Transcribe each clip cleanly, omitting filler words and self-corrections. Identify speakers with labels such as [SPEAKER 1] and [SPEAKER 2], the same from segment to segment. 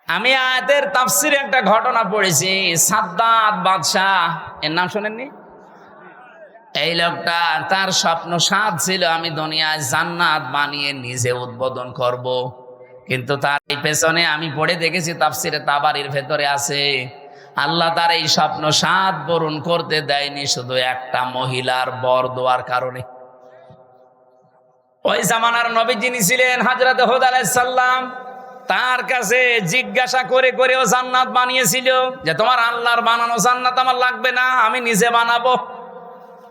[SPEAKER 1] আমি আয়াতের তাফসিরে একটা ঘটনা পড়েছি। সাদ্দাত বাদশাহ, এর নাম শোনেননি? এই লোকটা, তার স্বপ্ন সাদ ছিল আমি দুনিয়ায় জান্নাত বানিয়ে নিজে উদ্বোধন করব। কিন্তু তার এই পেছনে আমি পড়ে দেখেছি তাফসিরে তাবারির ভেতরে আছে, আল্লাহ তার এই স্বপ্ন সাদ পূরণ করতে দেয়নি শুধু একটা মহিলার বর দেওয়ার কারণে। ওই জামানার নবী যিনি ছিলেন হযরত হুদ আলাইহিস সালাম, তার কাছে জিজ্ঞাসা করে করে ও জান্নাত বানিয়েছিল যে তোমার আল্লাহর বানানো জান্নাত আমার লাগবে না, আমি নিজে বানাবো।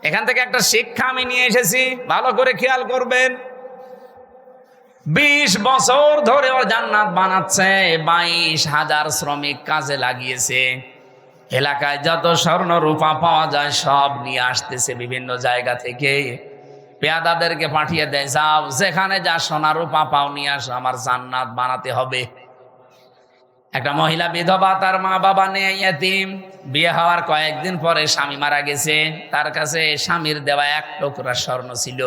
[SPEAKER 1] এখান থেকে একটা শিক্ষা আমি নিয়ে এসেছি, ভালো করে খেয়াল করবেন। 20 বছর ধরে ও জান্নাত বানাচ্ছে, 22,000 শ্রমিক কাজে লাগিয়েছে। এলাকায় যত স্বর্ণ রূপা পাওয়া যায় সব নিয়ে আসতেছে বিভিন্ন জায়গা থেকে। পেয়াদাদেরকে পাঠিয়ে দেয়, যাও যেখানে যা সোনা রূপা পাও নিয়ে আসো, আমার জান্নাত বানাতে হবে। একটা মহিলা বিধবা, তার মা বাবা নেই, ইয়াতীম। বিয়ে হওয়ার কয়েকদিন পরে স্বামী মারা গেছে। তার কাছে স্বামীর দেওয়া 1 টুকরা স্বর্ণ ছিল।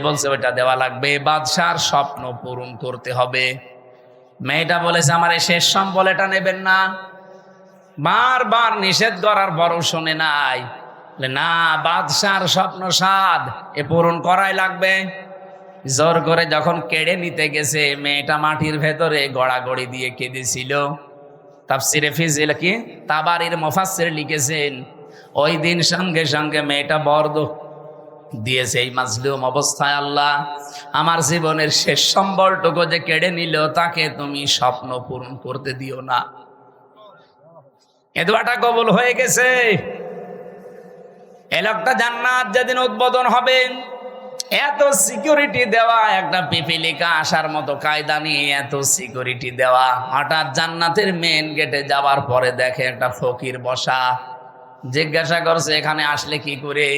[SPEAKER 1] বলছে ওইটা দেওয়া লাগবে, বাদশার স্বপ্ন পূরণ করতে হবে। মেয়েটা বলেছে আমার এই শেষ সম্বল, এটা নেবেন না। বারবার নিষেধ করার পরও শোনে নাই। না, বাদশার স্বপ্ন সাদ, এ পূরণ করাই লাগবে। জোর করে যখন কেড়ে নিতে গেছে, মেয়েটা মাটির ভেতরে গড়াগড়ি দিয়ে কেঁদেছিল। তাফসিরে ফিজিল কি তাবারির মুফাসসির লিখেছেন, ওই দিন সঙ্গে সঙ্গে মেয়েটা বর্দ দিয়েছে, এই মাজলুম অবস্থায় আল্লাহ আমার জীবনের শেষ সম্বলটুকু যে কেড়ে নিল, তাকে তুমি স্বপ্ন পূরণ করতে দিও না। এ দোয়াটা কবুল হয়ে গেছে। এই লোকটা জান্নাত যেদিন উদ্বোধন হবে, এত সিকিউরিটি দেওয়া, একটা পিপিলিকা আসার মতো কায়দা নিয়ে এত সিকিউরিটি দেওয়া। হঠাৎ জান্নাতের মেন গেটে যাওয়ার পরে দেখে একটা ফকির বসা। জিজ্ঞাসা করছে এখানে আসলে কি করে?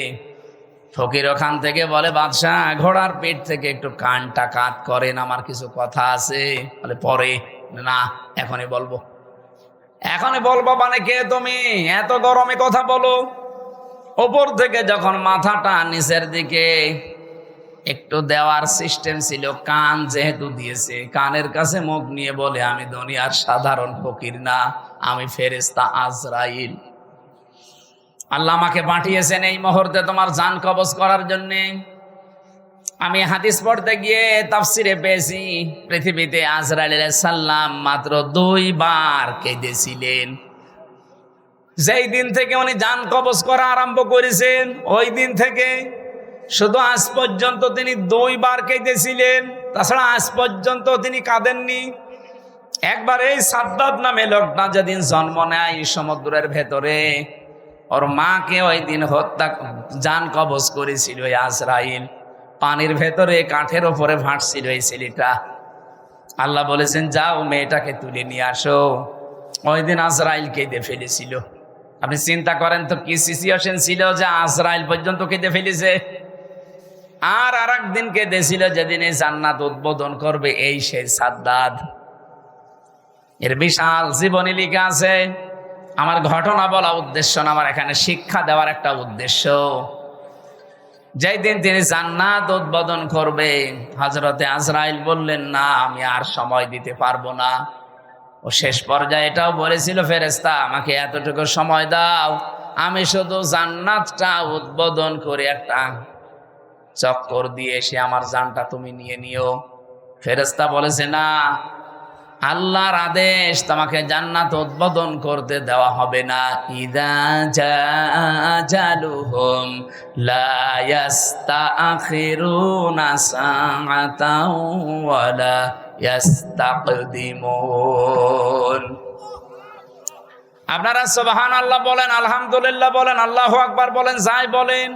[SPEAKER 1] ফকির ওখান থেকে বলে, বাদশাহ ঘোড়ার পেট থেকে একটু কানটা কাত করেন, আমার কিছু কথা আছে। বলে পরে না, এখনই বলবো। এখনই বলবো মানে কে তুমি? এত গরমে কথা বলো। ওপর থেকে যখন মাথাটা নিচের দিকে একটু দেওয়ার সিস্টেম ছিল, কান যেহেতু দিয়েছে, কানের কাছে মুখ নিয়ে বলে, আমি দুনিয়ার সাধারণ ফকির না, আমি ফেরেশতা আজরাইল। আল্লাহ আমাকে পাঠিয়েছেন এই মুহূর্তে তোমার জান কবজ করার জন্য। আমি হাদিস পড়তে গিয়ে তাফসিরে পেয়েছি, পৃথিবীতে আজরাইল আলাইহিস সালাম মাত্র 2 বার কেঁদেছিলেন। যেই দিন থেকে উনি জান কবজ করা আরম্ভ করেছেন, ওই দিন থেকে শুধু আজ পর্যন্ত তিনি 2 বার কেঁদেছিলেন। তাছাড়া আজ পর্যন্ত তিনি কাঁদেননি। একবার এই সাদ্দাত নামে লোকটা যেদিন জন্ম নেয় সমুদ্রের ভেতরে, ওর মাকে ওই দিন হত্যা জান কবজ করেছিল আজরাইল। পানির ভেতরে কাঠের ওপরে ভাসছিল এই ছেলেটা। আল্লাহ বলেছেন যাও মেয়েটাকে তুলে নিয়ে আসো। ওই দিন আজরাইল কেঁদে ফেলেছিল। আপনি চিন্তা করেন তো কি সিচুয়েশন ছিল যে আজরাইল পর্যন্ত কেঁদে ফেলেছে। আর একদিন কেঁদেছিল যেদিন এই জান্নাত উদ্বোধন করবে, এই সেই সাদ্দাত। এর বিশাল জীবনী লিখা আছে। আমার ঘটনা বলা উদ্দেশ্য না, আমার এখানে শিক্ষা দেওয়ার একটা উদ্দেশ্য। যেই দিন তিনি জান্নাত উদ্বোধন করবে, হযরতে আজরাইল বললেন না, আমি আর সময় দিতে পারবো না। ও শেষ পর্যায়ে এটাও বলেছিল, ফেরেশতা আমাকে এতটুকু সময় দাও, আমি শুধু জান্নাতটা উদ্বোধন করে একটা চক্কর দিয়ে এসে আমার জানটা তুমি নিয়ে নিও। ফেরেশতা বলেছে না, আল্লাহর আদেশ, তোমাকে জান্নাত উদ্বোধন করতে দেওয়া হবে না। ইযা জাজালুহুম লা ইস্তাখিরুনা সাআতাও ওয়ালা ইস্তাকদিমুন। আপনারা সুবহানাল্লাহ বলেন, আলহামদুলিল্লাহ বলেন, আল্লাহু আকবার বলেন, যাই বলেন।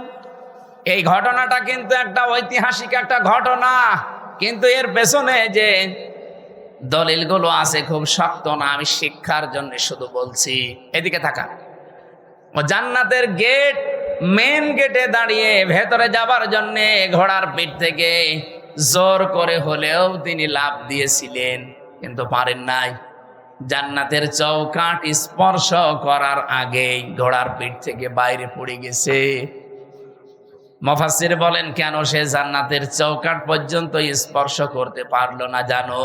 [SPEAKER 1] এই ঘটনাটা কিন্তু একটা ঐতিহাসিক একটা ঘটনা, কিন্তু এর পেছনে যে দলিলগুলো আছে খুব শক্ত না। আমি শিক্ষার জন্য শুধু বলছি। এদিকে থাকা, ও জান্নাতের গেট, মেন গেটে দাঁড়িয়ে ভেতরে যাবার জন্য ঘোড়ার পিঠ থেকে জোর করে হলেও তিনি লাফ দিয়েছিলেন, কিন্তু পারেন নাই। জান্নাতের চৌকাঠ স্পর্শ করার আগেই ঘোড়ার পিঠ থেকে বাইরে পড়ে গেছে। মুফাসসির বলেন কেন সে জান্নাতের চৌকাঠ পর্যন্ত স্পর্শ করতে পারলো না জানো?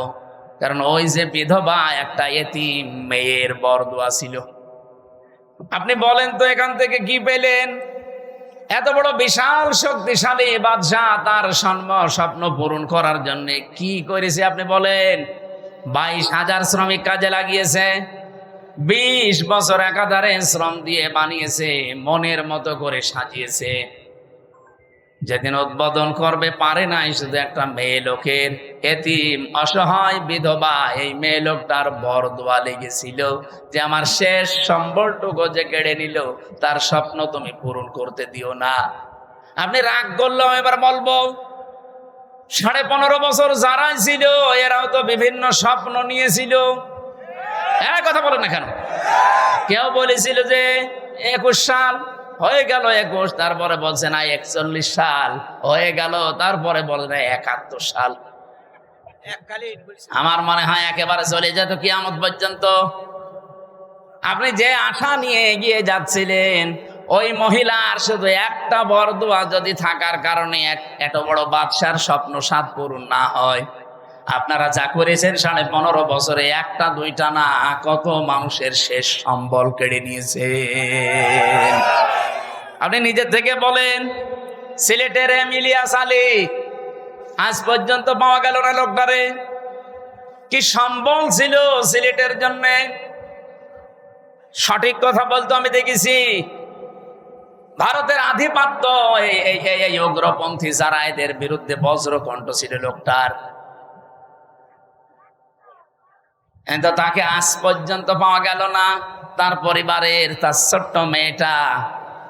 [SPEAKER 1] কারণ ওই যে বিধবা একটা এতিম মেয়ের বরদোয়া ছিল। আপনি বলেন তো এখান থেকে কি পেলেন? এত বড় বিশাল শক্তিশালী বাদশাহ তার স্বপ্ন পূরণ করার জন্য কি করেছে আপনি বলেন? 22,000 শ্রমিক কাজে লাগিয়েছে, 20 বছর একাধারে শ্রম দিয়ে বানিয়েছে, মনের মতো করে সাজিয়েছে। যেদিন উদ্বোধন করবে পারে নাই শুধু একটা মেয়ে লোকের, এতিম অসহায় বিধবা এই মেয়ে লোকটার বরদোয়া লেগেছিল যে আমার শেষ সম্বলটুকু যে কেড়ে নিল তার স্বপ্ন তুমি পূরণ করতে দিও না। আপনি রাগ করলেও এবার বলবো 15.5 বছর যারাই ছিল এরাও তো বিভিন্ন স্বপ্ন নিয়েছিল। কথা বলেন না কেন? কেউ বলেছিল যে 21 সাল হয়ে গেল, 21, তারপরে বলছে না 41 সাল হয়ে গেল, তারপরে বলে না 71 সাল। আমার মনে হয় একেবারে চলে যেত কিয়ামত পর্যন্ত। আপনি যে আশা নিয়ে এগিয়ে যাচ্ছিলেন ওই মহিলার শুধু একটা বরদোয়া যদি থাকার কারণে এত বড় বাদশার স্বপ্ন সাধ পূরণ না হয়, আপনারা যা করেছেন 15.5 বছরে একটা দুইটা না কত মানুষের শেষ সম্বল কেড়ে নিয়েছে। আপনি নিজের থেকে বলেন, সিলেটের ইলিয়াস আলী আজ পর্যন্ত পাওয়া গেল না লোকটারে। কি সম্বল ছিল সিলেটের জন্য, সঠিক কথা বলতো আমি দেখেছি। ভারতের আধিপত্য এই উগ্রপন্থী যারা এদের বিরুদ্ধে বজ্রকণ্ঠ ছিল লোকটার, কিন্তু তাকে আজ পর্যন্ত পাওয়া গেল না। তার পরিবারের তার ছোট্ট মেয়েটা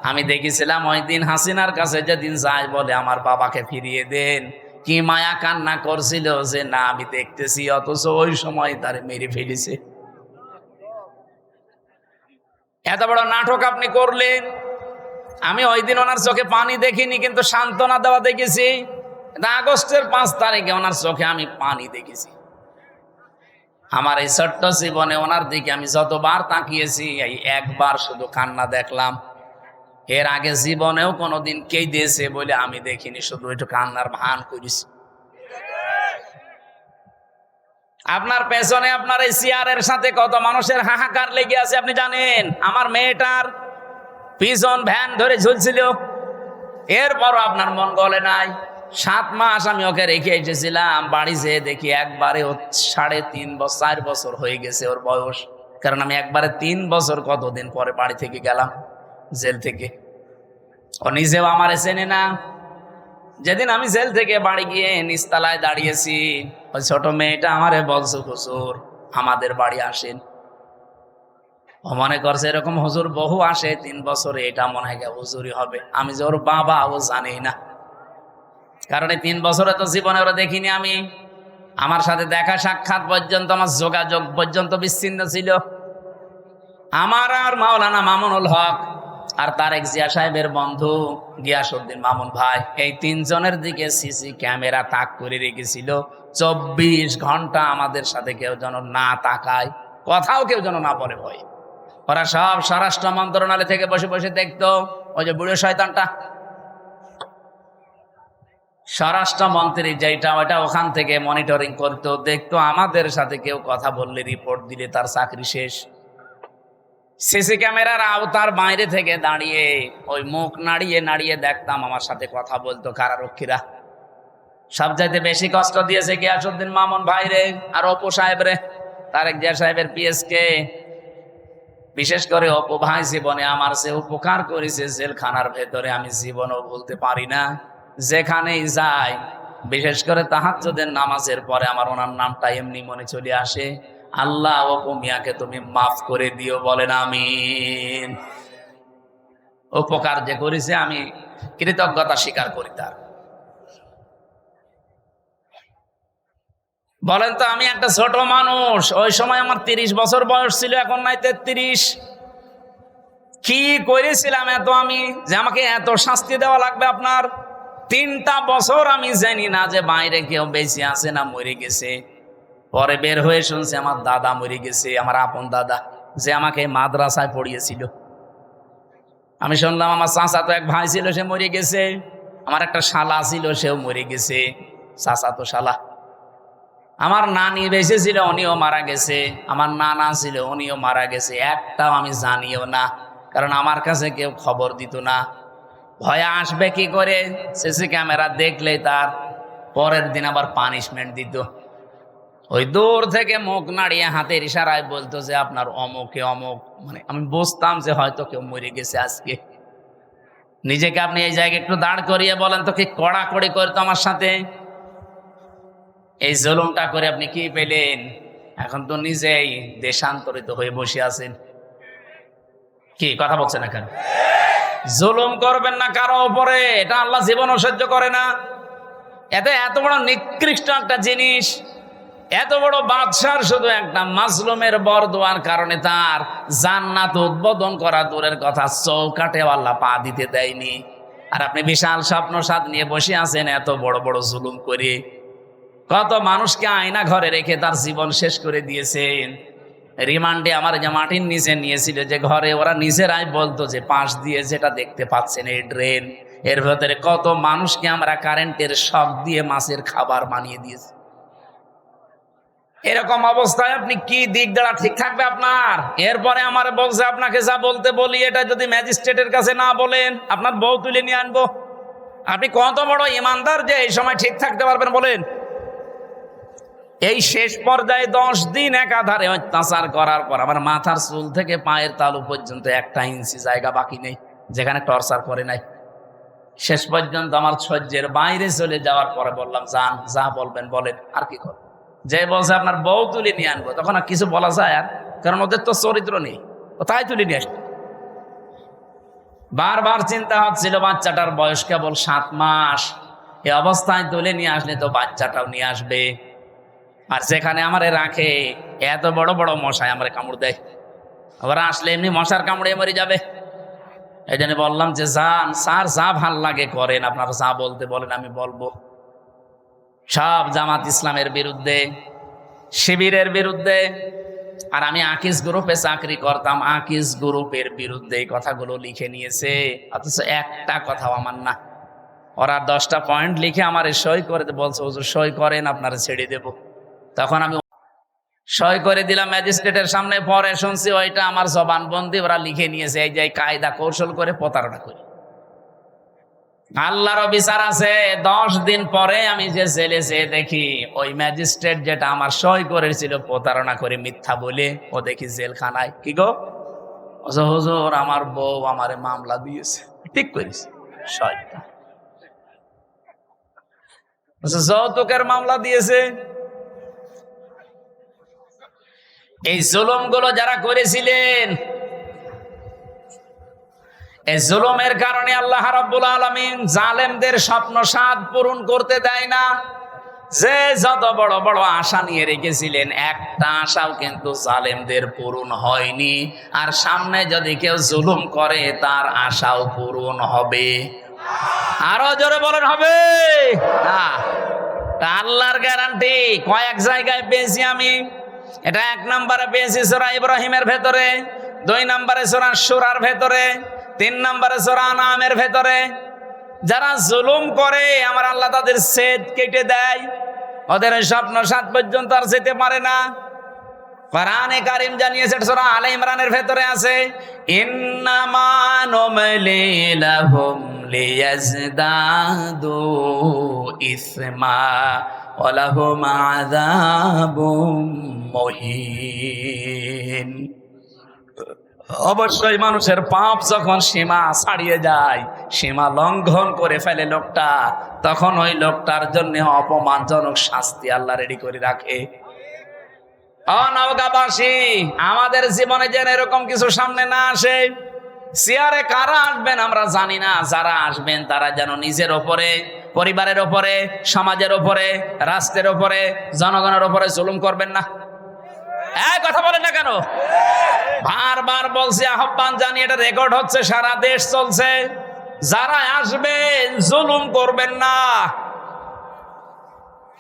[SPEAKER 1] আমি দেখেছিলাম ওই দিন হাসিনার কাছে যেদিন যায় বলে আমার বাবাকে ফিরিয়ে দেন, কি মায়া কান্না করছিল যে না আমি দেখতেছি, অথচ ওই সময় তার মেরে ফেলেছে। এত বড় নাটক আপনি করলেন। আমি ওই দিন ওনার চোখে পানি দেখিনি, কিন্তু সান্ত্বনা দেওয়া দেখেছি। আগস্টের 5 তারিখে ওনার চোখে আমি পানি দেখেছি। আমার এই ছোট্ট জীবনে ওনার দিকে আমি যতবার তাকিয়েছি এই একবার শুধু কান্না দেখলাম। এর আগে জীবনেও কোনোদিন কে দিয়েছে বলে আমি দেখিনি, শুধু একটু কান্নার ভান করেছি। আপনার পেছনে আপনার এই চেয়ারের সাথে কত মানুষের হাহাকার লেগে আছে আপনি জানেন? আমার মেয়েটার পিছন ভ্যান ধরে ঝুলছিল, এরপরও আপনার মন গলে নাই। 7 মাস আমি ওকে রেখে এসেছিলাম, বাড়ি যেয়ে দেখি একবারে 3.5 বছর হয়ে গেছে ওর বয়স। কারণ আমি একবারে 3 বছর কতদিন পরে বাড়ি থেকে গেলাম জেল থেকে। ও নিজেও আমারে চেনে না। যেদিন আমি জেল থেকে বাড়ি গিয়ে নিচতলায় দাঁড়িয়েছি, ওই ছোট মেয়েটা আমারে বলছে হুজুর আমাদের বাড়ি আসেন। ও মনে করছে এরকম হুজুর বহু আসে 3 বছরে, এটা মনে হয় হুজুরই হবে। আমি যে ওর বাবা ও জানি না, কারণ এই 3 বছরে তো জীবনে ওরা দেখিনি আমি। আমার সাথে দেখা সাক্ষাৎ পর্যন্ত, আমার যোগাযোগ পর্যন্ত বিচ্ছিন্ন ছিল। আমার আর মাওলানা মামুনুল হক আর তারেক জিয়া সাহেবের বন্ধু গিয়াসউদ্দিন মামুন ভাই, এই 3 জনের দিকে সিসি ক্যামেরা তাক করে রেখেছিল। 24 ঘন্টা আমাদের সাথে কেউ যেন না তাকায়, কথাও কেউ যেন না বলে ভয়। ওরা সব স্বরাষ্ট্র মন্ত্রণালয় থেকে বসে বসে দেখতো। ওই যে বুড়ো শয়তানটা স্বরাষ্ট্রমন্ত্রী যেটা, ওটা ওখান থেকে মনিটরিং করতো, দেখতো আমাদের সাথে কেউ কথা বললে রিপোর্ট দিলে তার চাকরি শেষ। সিসি ক্যামেরার আওতার বাইরে থেকে দাঁড়িয়ে ওই মুখ নাড়িয়ে নাড়িয়ে দেখতাম আমার সাথে কথা বলতো কারারক্ষীরা। সবচাইতে বেশি কষ্ট দিয়েছে গিয়াসউদ্দিন মামুন ভাই রে, আর অপু সাহেব রে, তারেক জিয়া সাহেবের পিএসকে। বিশেষ করে অপু ভাই জীবনে আমার যে উপকার করেছে জেলখানার ভেতরে আমি জীবনও ভুলতে পারি না। যেখানেই যাই, বিশেষ করে তাহাজ্জুদের নামাজের পরে আমার ওনার নামটা এমনি মনে চলে আসে, আল্লাহ অপু মিয়াকে তুমি মাফ করে দিও, বলেন আমিন। উপকার যে করেছে আমি কৃতজ্ঞতা স্বীকার করি তার। বলেন তো, আমি একটা ছোট মানুষ, ওই সময় আমার 30 বছর বয়স ছিল, এখন নাই 33। কি করেছিলাম এত আমি যে আমাকে এত শাস্তি দেওয়া লাগবে আপনার? 3টা বছর আমি জানি না যে বাইরে কেউ বেঁচে আছে না মরে গেছে। পরে বের হয়ে শুনছি আমার দাদা মরে গেছে, আমার আপন দাদা যে আমাকে মাদ্রাসায় পড়িয়েছিল। আমি শুনলাম আমার চাচাতো এক ভাই ছিল, সে মরে গেছে। আমার একটা শালা ছিল, সেও মরে গেছে, চাচাতো শালা। আমার নানি বেঁচে ছিল, উনিও মারা গেছে, আমার নানা ছিল, উনিও মারা গেছে, একটাও আমি জানিও না, কারণ আমার কাছে কেউ খবর দিত না। ভয়ে আসবে কি করে? সিসি ক্যামেরা দেখলেই তার পরের দিন আবার পানিশমেন্ট দিত। ওই দূর থেকে মুখ নাড়িয়ে হাতের ইশারায় বলতো যে আপনার অমুকে অমুক, মানে আমি বুঝতাম যে হয়তো কেউ মরে গেছে আজকে। নিজেকে আপনি এই জায়গায় একটু দাঁড় করিয়ে বলেন তো, কি কড়াকড়ি করতো আমার সাথে। এই জুলুমটা করে আপনি কি পেলেন? এখন তো নিজেই দেশান্তরিত হয়ে বসে আছেন। কি কথা বলছেন এখন? জুলুম করবেন না কারো উপরে, এটা আল্লাহ জীবনও সহ্য করে না। এত বড় নিকৃষ্ট একটা জিনিস, এত বড় বাদশার শুধু একটা মাজলুমের বরদোয়ার কারণে তার জান্নাত উদ্বোধন করা দূরের কথা, চৌকাঠে আল্লাহ পা দিতে দেয়নি। আর আপনি বিশাল স্বপ্ন সাদ নিয়ে বসে আছেন এত বড় বড় জুলুম করে। কত মানুষকে আয়না ঘরে রেখে তার জীবন শেষ করে দিয়েছেন। রিমান্ডে আমার যে মাটির নিচে নিয়েছিল, যে ঘরে ওরা নিজেরাই বলতো যে পাশ দিয়ে যেটা দেখতে পাচ্ছেন এই ড্রেন, এর ভেতরে কত মানুষকে আমরা কারেন্টের শক দিয়ে মাছের খাবার বানিয়ে দিয়েছি। এরকম অবস্থায় আপনি কি দিক দ্বারা ঠিক থাকবে আপনার? এরপরে আমার বলছে আপনাকে যা বলতে বলি, এটা যদি ম্যাজিস্ট্রেটের কাছে না বলেন আপনার বউ তুলে নিয়ে আনবো। আপনি কত বড় ইমানদার যে এই সময় ঠিক থাকতে পারবেন বলেন? এই শেষ পর্যায়ে 10 দিন একাধারে অত্যাচার করার পর আমার মাথার চুল থেকে পায়ের তালু পর্যন্ত 1 ইঞ্চি জায়গা বাকি নেই যেখানে টর্চার করে নাই। শেষ পর্যন্ত আমার সহ্যের বাইরে চলে যাওয়ার পরে বললাম, যান, যা বলবেন বলেন, আর কি করবেন। যে বলছে আপনার বউ তুলে নিয়ে আনবো, তখন আর কিছু বলা যায়? আর কারণ ওদের তো চরিত্র নেই, ও তাই তুলে নিয়ে আসবে। বারবার চিন্তা হচ্ছিল বাচ্চাটার বয়স কেবল 7 মাস, এই অবস্থায় তুলে নিয়ে আসলে তো বাচ্চাটাও নিয়ে আসবে। আর যেখানে আমারে রাখে এত বড় বড় মশায় আমারে কামড় দেয়, ওরা আসলে এমনি মশার কামড়ে মরে যাবে। এই জন্য বললাম যে যান স্যার, যা ভাল লাগে করেন, আপনারা যা বলতে বলেন আমি বলবো। সব জামাত ইসলামের বিরুদ্ধে, শিবিরের বিরুদ্ধে। আর আমি আকিস গ্রুপে চাকরি করতাম, আকিস গ্রুপের বিরুদ্ধে এই কথাগুলো লিখে নিয়েছে, অথচ একটা কথাও আমার না। ওরা 10টা পয়েন্ট লিখে আমার সই করে বলছে, হুজুর সই করেন, আপনারা ছেড়ে দেব। তখন আমি সই করে দিলাম ম্যাজিস্ট্রেটের সামনে। পরে শুনছি ওইটা আমার জবানবন্দি ওরা লিখে নিয়েছে, এই যে কায়দা কৌশল করে প্রতারণা করি। আল্লাহর বিচার আছে। 10 দিন পরে আমি যে জেলে যেয়ে দেখি ওই ম্যাজিস্ট্রেট যেটা আমার সই করেছিল প্রতারণা করে মিথ্যা বলে, ও দেখি জেলখানায়। কি গো হুজুর, আমার বউ আমারে মামলা দিয়েছে। ঠিক করেছে, শয়তান। যৌতুকের মামলা দিয়েছে। এই জুলুম গুলো যারা করেছিলেন, এই জুলুমের কারণে আল্লাহ রাব্বুল আলামিন জালেমদের স্বপ্ন সাদ পূরণ করতে দেয় না। যে যত বড় বড় আশা নিয়ে রেখেছিলেন, একটা আশাও কিন্তু জালেমদের পূরণ হয়নি। আর সামনে যদি কেউ জুলুম করে তার আশাও পূরণ হবে। আরো জোরে বলেন, হবে না? আল্লাহর গ্যারান্টি কয়েক জায়গায় পেয়েছি আমি। এটা 1 নম্বরে পেয়েছি সূরা ইব্রাহিমের ভেতরে, 2 নম্বরে সূরা শুরার ভেতরে, 3 নম্বরে সূরা আনামের ভেতরে। যারা জুলুম করে আমার আল্লাহ তাদের সেদ কেটে দেয়, ওদের স্বপ্ন সাত পর্যন্ত আর যেতে পারে না। কোরআনে কারীম জানিয়েছে, সূরা আলে ইমরানের ভেতরে আছে, ইন্নামা নুমলি লাহুম লিয়াজদাদু ইসমা ওয়া লাহুম আযাবুম মুহিন। অবশ্যই মানুষের পাপ যখন সীমা ছাড়িয়ে যায়, সীমা লঙ্ঘন করে ফেলে লোকটা, তখন ওই লোকটার জন্য অপমানজনক শাস্তি আল্লাহ রেডি করে রাখে। নওগাঁবাসী, আমাদের জীবনে যেন এরকম কিছু সামনে না আসে। চেয়ারে কারা আসবেন আমরা জানি না, যারা আসবেন তারা যেন নিজের ওপরে, পরিবারের ওপরে, সমাজের ওপরে, রাষ্ট্রের ওপরে, জনগণের ওপরে জুলুম করবেন না। কথা বলেন না কেন? বারবার বলছি, আহ্বান জানি, এটা রেকর্ড হচ্ছে, সারা দেশ চলছে। যারা আসবেন জুলুম করবেন না।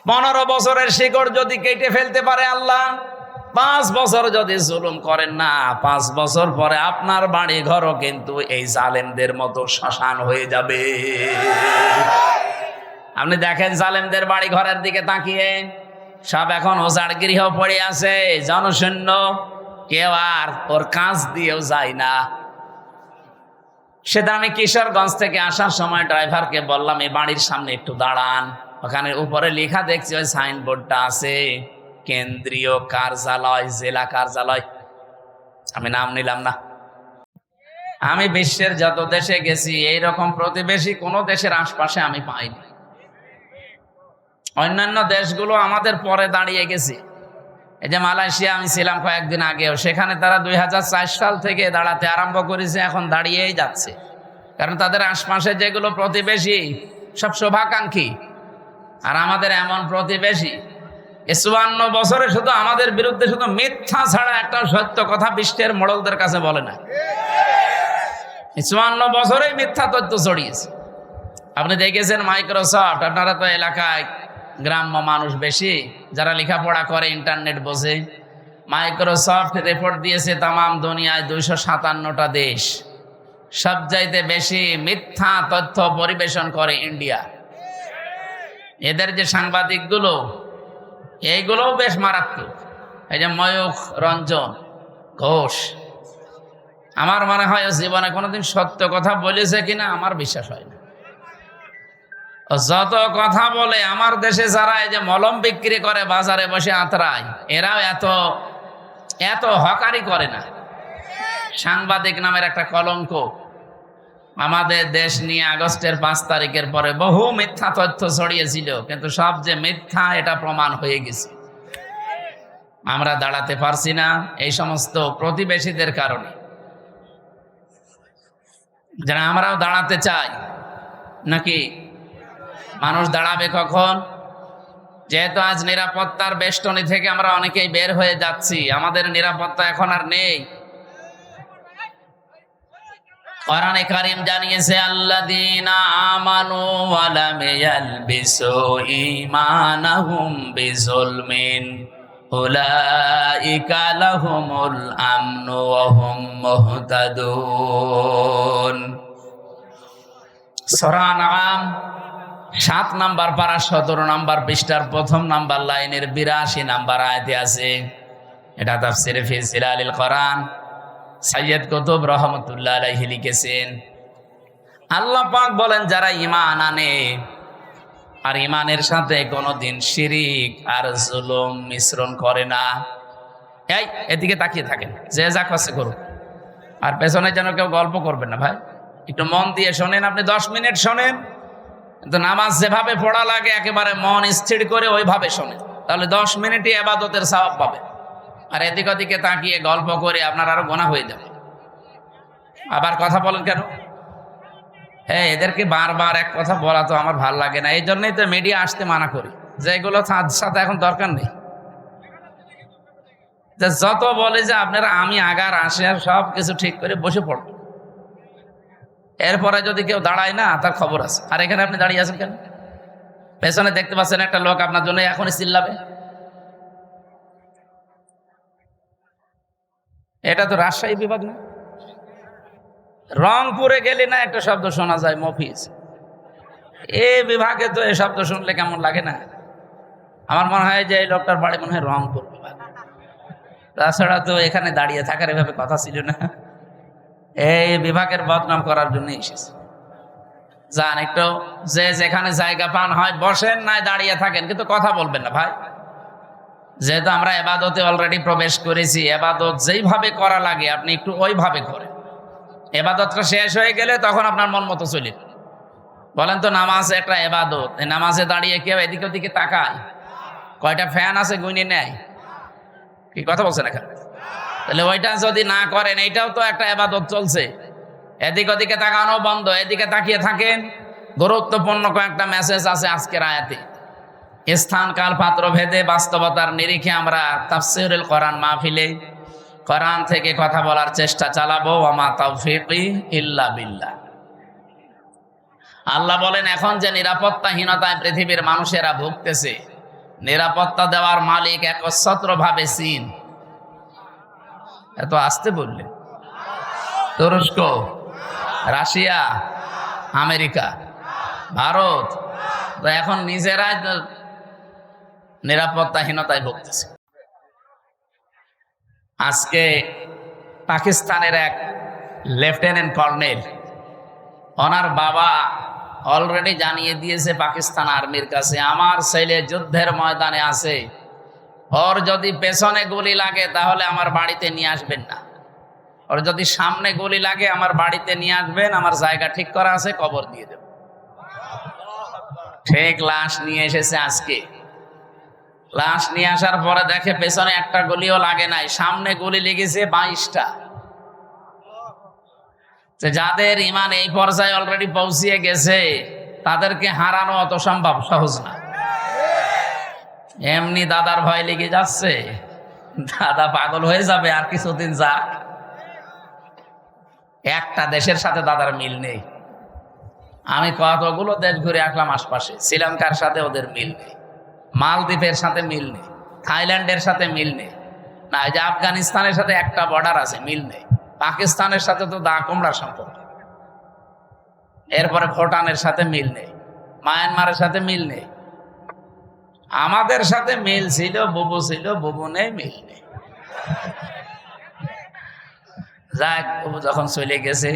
[SPEAKER 1] 15 বছরের শিকড় যদি কেটে ফেলতে পারে আল্লাহ, 5 বছর যদি জুলুম করেন না, 5 বছর পরে আপনার বাড়ি ঘরও কিন্তু এই জালেমদের মতো শ্মশান হয়ে যাবে। আপনি দেখেন জালেমদের বাড়ি ঘরের দিকে তাকিয়ে, সব এখন ওজাড় গৃহ পড়ে আছে, জনশূন্য, কেউ আর ওর কাজ দিয়েও যায় না। সেটা আমি কিশোরগঞ্জ থেকে আসার সময় ড্রাইভারকে বললাম এই বাড়ির সামনে একটু দাঁড়ান, ওখানে উপরে লেখা দেখছি ওই সাইনবোর্ডটা আছে কেন্দ্রীয় কার্যালয়, জেলা কার্যালয়। আমি নাম নিলাম না। আমি বিশ্বের যত দেশে গেছি এইরকম প্রতিবেশী কোন দেশের আশপাশে আমি পাইনি। অন্যান্য দেশগুলো আমাদের পরে দাঁড়িয়ে গেছে। এই যে মালয়েশিয়া আমি ছিলাম কয়েকদিন আগেও, সেখানে তারা 2004 সাল থেকে দাঁড়াতে আরম্ভ করেছে, এখন দাঁড়িয়েই যাচ্ছে। কারণ তাদের আশপাশে যেগুলো প্রতিবেশী সব শুভাকাঙ্ক্ষী, আর আমাদের এমন প্রতিবেশী 54 বছরে শুধু আমাদের বিরুদ্ধে শুধু মিথ্যা ছাড়া একটা সত্য কথা বিশ্বের মোড়লদের কাছে বলে না। 54 বছরেই মিথ্যা তথ্য ছড়িয়েছে। আপনি দেখেছেন মাইক্রোসফট, আপনারা তো এলাকায় গ্রাম্য মানুষ বেশি, যারা লেখাপড়া করে ইন্টারনেট বোঝে, মাইক্রোসফট রিপোর্ট দিয়েছে তামাম দুনিয়ায় 257টা দেশ সবচাইতে বেশি মিথ্যা তথ্য পরিবেশন করে ইন্ডিয়া। এদের যে সাংবাদিকগুলো, এইগুলোও বেশ মারাত্মক। এই যে ময়ূখ রঞ্জন ঘোষ, আমার মনে হয় জীবনে কোনোদিন সত্য কথা বলেছে কিনা আমার বিশ্বাস হয় না। যত কথা বলে, আমার দেশে যারা এই যে মলম বিক্রি করে বাজারে বসে আতরায়, এরাও এত এত হকারি করে না। সাংবাদিক নামের একটা কলঙ্ক। আমাদের দেশ নিয়ে আগস্টের 5 তারিখের পরে বহু মিথ্যা তথ্য ছড়িয়েছিল, কিন্তু সব যে মিথ্যা এটা প্রমাণ হয়ে গেছে। আমরা দাঁড়াতে পারছি না এই সমস্ত প্রতিবেশীদের কারণে। যারা আমরাও দাঁড়াতে চাই নাকি? মানুষ দাঁড়াবে কখন? যেহেতু আজ নিরাপত্তার বেষ্টনী থেকে আমরা অনেকেই বের হয়ে যাচ্ছি, আমাদের নিরাপত্তা এখন আর নেই। কোরআনে কারীম জানিয়েছে আল্লাযীনা আমানু ওয়া লাম ইয়ালবিসু ঈমানাহুম বিযুলমিন উলাইকা লাহুমুল আমনু ওয়া হুম মুহতাদুন। সূরা আনআম 7 নাম্বার পারা 17 নাম্বার পৃষ্ঠার 1ম নাম্বার লাইনের 82 নাম্বার আয়াতে আছে। এটা তাফসীরে ফি জিলালিল কোরআন সৈয়দ কুতুব রহমতুল্লাহ আলাইহি লিখেছেন। আল্লাহ পাক বলেন যারা ঈমান আনে আর ঈমানের সাথে কোনোদিন শিরিক আর জুলুম মিশ্রণ করে না। এই এদিকে তাকিয়ে থাকেন, যে যা করছে করুক, আর পেছনে যেন কেউ গল্প করবেন না ভাই। একটু মন দিয়ে শোনেন। আপনি 10 মিনিট শোনেন, কিন্তু নামাজ যেভাবে পড়া লাগে একেবারে মন স্থির করে ওইভাবে শোনেন, তাহলে 10 মিনিটই ইবাদতের সওয়াব পাবেন। আর এদিক ওদিকে তাকিয়ে গল্প করে আপনার আরো গুনাহ হয়ে যাবে। আবার কথা বলেন কেন? হ্যাঁ, এদেরকে বারবার এক কথা বলা তো আমার ভাল লাগে না। এই জন্যই তো মিডিয়া আসতে মানা করি, যে এগুলো সাথে এখন দরকার নেই। যত বলে যে আপনারা আমি আগার আসে আর সব কিছু ঠিক করে বসে পড়ব, এরপরে যদি কেউ দাঁড়ায় না তার খবর আছে। আর এখানে আপনি দাঁড়িয়ে আছেন কেন? পেছনে দেখতে পাচ্ছেন একটা লোক আপনার জন্য এখনই চিল্লাবে। এটা তো রাজশাহী বিভাগ না? রংপুরে গেলে না একটা শব্দ শোনা যায় মফিজ। এই বিভাগে তো এই শব্দ শুনলে কেমন লাগে না? আমার মনে হয় যে এই লোকটার বাড়ি মনে হয় রংপুর বিভাগ। তাছাড়া তো এখানে দাঁড়িয়ে থাকার এভাবে কথা ছিল না। এই বিভাগের বদনাম করার জন্য এসেছে। যান একটু, যে যেখানে জায়গা পান হয় বসেন, নাই দাঁড়িয়ে থাকেন, কিন্তু কথা বলবেন না ভাই। যেহেতু আমরা এবাদতে অলরেডি প্রবেশ করেছি, এবাদত যেইভাবে করা লাগে আপনি একটু ওইভাবে করেন। এবাদতটা শেষ হয়ে গেলে তখন আপনার মন মতো চলে। বলেন তো, নামাজ একটা এবাদত, এই নামাজে দাঁড়িয়ে কেউ এদিকে ওদিকে তাকায়? কয়টা ফ্যান আছে গুইনে নেয়? কি কথা বলছেন এখানে? তাহলে ওইটা যদি না করেন, এইটাও তো একটা এবাদত চলছে। এদিক ওদিকে তাকানো বন্ধ, এদিকে তাকিয়ে থাকেন। গুরুত্বপূর্ণ কয়েকটা মেসেজ আছে আজকের আয়াতে। স্থান কাল পাত্র ভেদে বাস্তবতার নিরিখে আমরা তাফসীরুল কোরআন মাহফিলে কোরআন থেকে কথা বলার চেষ্টা চালাবো। ওয়া মা তাওফীকি ইল্লা বিল্লাহ। আল্লাহ বলেন, এখন যে নিরাপত্তাহীনতায় পৃথিবীর মানুষেরা ভুগতেছে, নিরাপত্তা দেওয়ার মালিক একচ্ছত্রভাবে চীন। এত আসতে বললে? তুরস্ক, রাশিয়া, আমেরিকা, ভারত। তো এখন নিজেরাই নিরাপত্তাহীনতায় ভুগতেছে। আজকে পাকিস্তানের এক লেফটেন্যান্ট কর্নেল, ওনার বাবা অলরেডি জানিয়ে দিয়েছে পাকিস্তান আর্মির কাছে, আমার ছেলে যুদ্ধের ময়দানে আছে, ওর যদি পেছনে গুলি লাগে তাহলে আমার বাড়িতে নিয়ে আসবেন না, ওর যদি সামনে গুলি লাগে আমার বাড়িতে নিয়ে আসবেন, আমার জায়গা ঠিক করা আছে, কবর দিয়ে দেব। ঠিক লাশ নিয়ে এসেছে আজকে। লাশ নিয়ে আসার পরে দেখে পেছনে একটা গুলিও লাগে নাই, সামনে গুলি লেগেছে 22টা। যাদের ইমান এই পর্যায়ে অলরেডি পৌঁছিয়ে গেছে তাদেরকে হারানো অত সম্ভব সহজ না। এমনি দাদার ভয় লেগে যাচ্ছে, দাদা পাগল হয়ে যাবে আর কিছুদিন যাক। একটা দেশের সাথে দাদার মিল নেই। আমি কতগুলো দেশ ঘুরে আসলাম আশপাশে, শ্রীলঙ্কার সাথে ওদের মিল নেই, মালদ্বীপের সাথে মিল নেই, থাইল্যান্ডের সাথে মিল নেই, না এই যে আফগানিস্তানের সাথে একটা বর্ডার আছে, মিল নেই। পাকিস্তানের সাথে তো দা কুমড়ার সম্পর্ক, এরপরে ভুটানের সাথে মিল নেই, মায়ানমারের সাথে মিল নেই। আমাদের সাথে মিল ছিল, বুবু ছিল, বুবু নেই, মিল নেই। যাক, বুবু যখন চলে গেছে,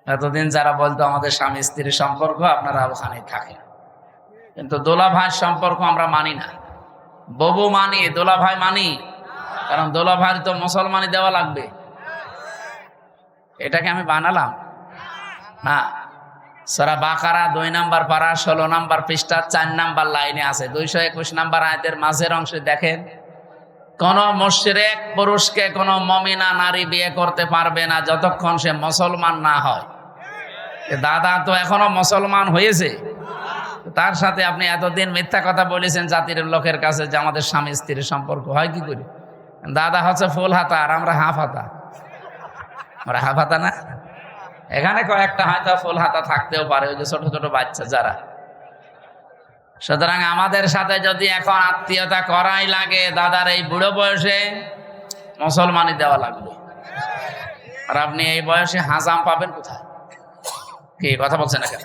[SPEAKER 1] এতদিন যারা বলতো আমাদের স্বামী স্ত্রীর সম্পর্ক আপনারা ওখানে থাকেন, কিন্তু দোলা ভাইয়ের সম্পর্ক আমরা মানি না। বুবু মানি, দোলা ভাই মানি, কারণ দোলা ভাই তো মুসলমানি দেওয়া লাগবে। এটাকে আমি বানালাম না। সূরা বাকারা 2 নম্বর পারা 16 নম্বর পৃষ্ঠা 4 নম্বর লাইনে আছে, 221 নম্বর আয়াতের মাঝের অংশে দেখেন, কোন মুশরিক পুরুষকে কোন মুমিনা নারী বিয়ে করতে পারবে না যতক্ষণ সে মুসলমান না হয়। দাদা তো এখনো মুসলমান হয়েছে, তার সাথে আপনি এতদিন মিথ্যা কথা বলেছেন জাতির লোকের কাছে যে আমাদের স্বামী স্ত্রীর সম্পর্ক হয় কি করে। দাদা হচ্ছে ফুল হাতা আর আমরা হাফ হাতা। আমরা হাফ হাতা না, এখানে কয়েকটা হয়তো ফুল হাতা থাকতেও পারে, ওই যে ছোট ছোট বাচ্চা যারা। সুতরাং আমাদের সাথে যদি এখন আত্মীয়তা করাই লাগে দাদার এই বুড়ো বয়সে, মুসলমানি দেওয়া লাগবে। আর আপনি এই বয়সে হাজাম পাবেন কোথায়? কি কথা বলছেন না কেন?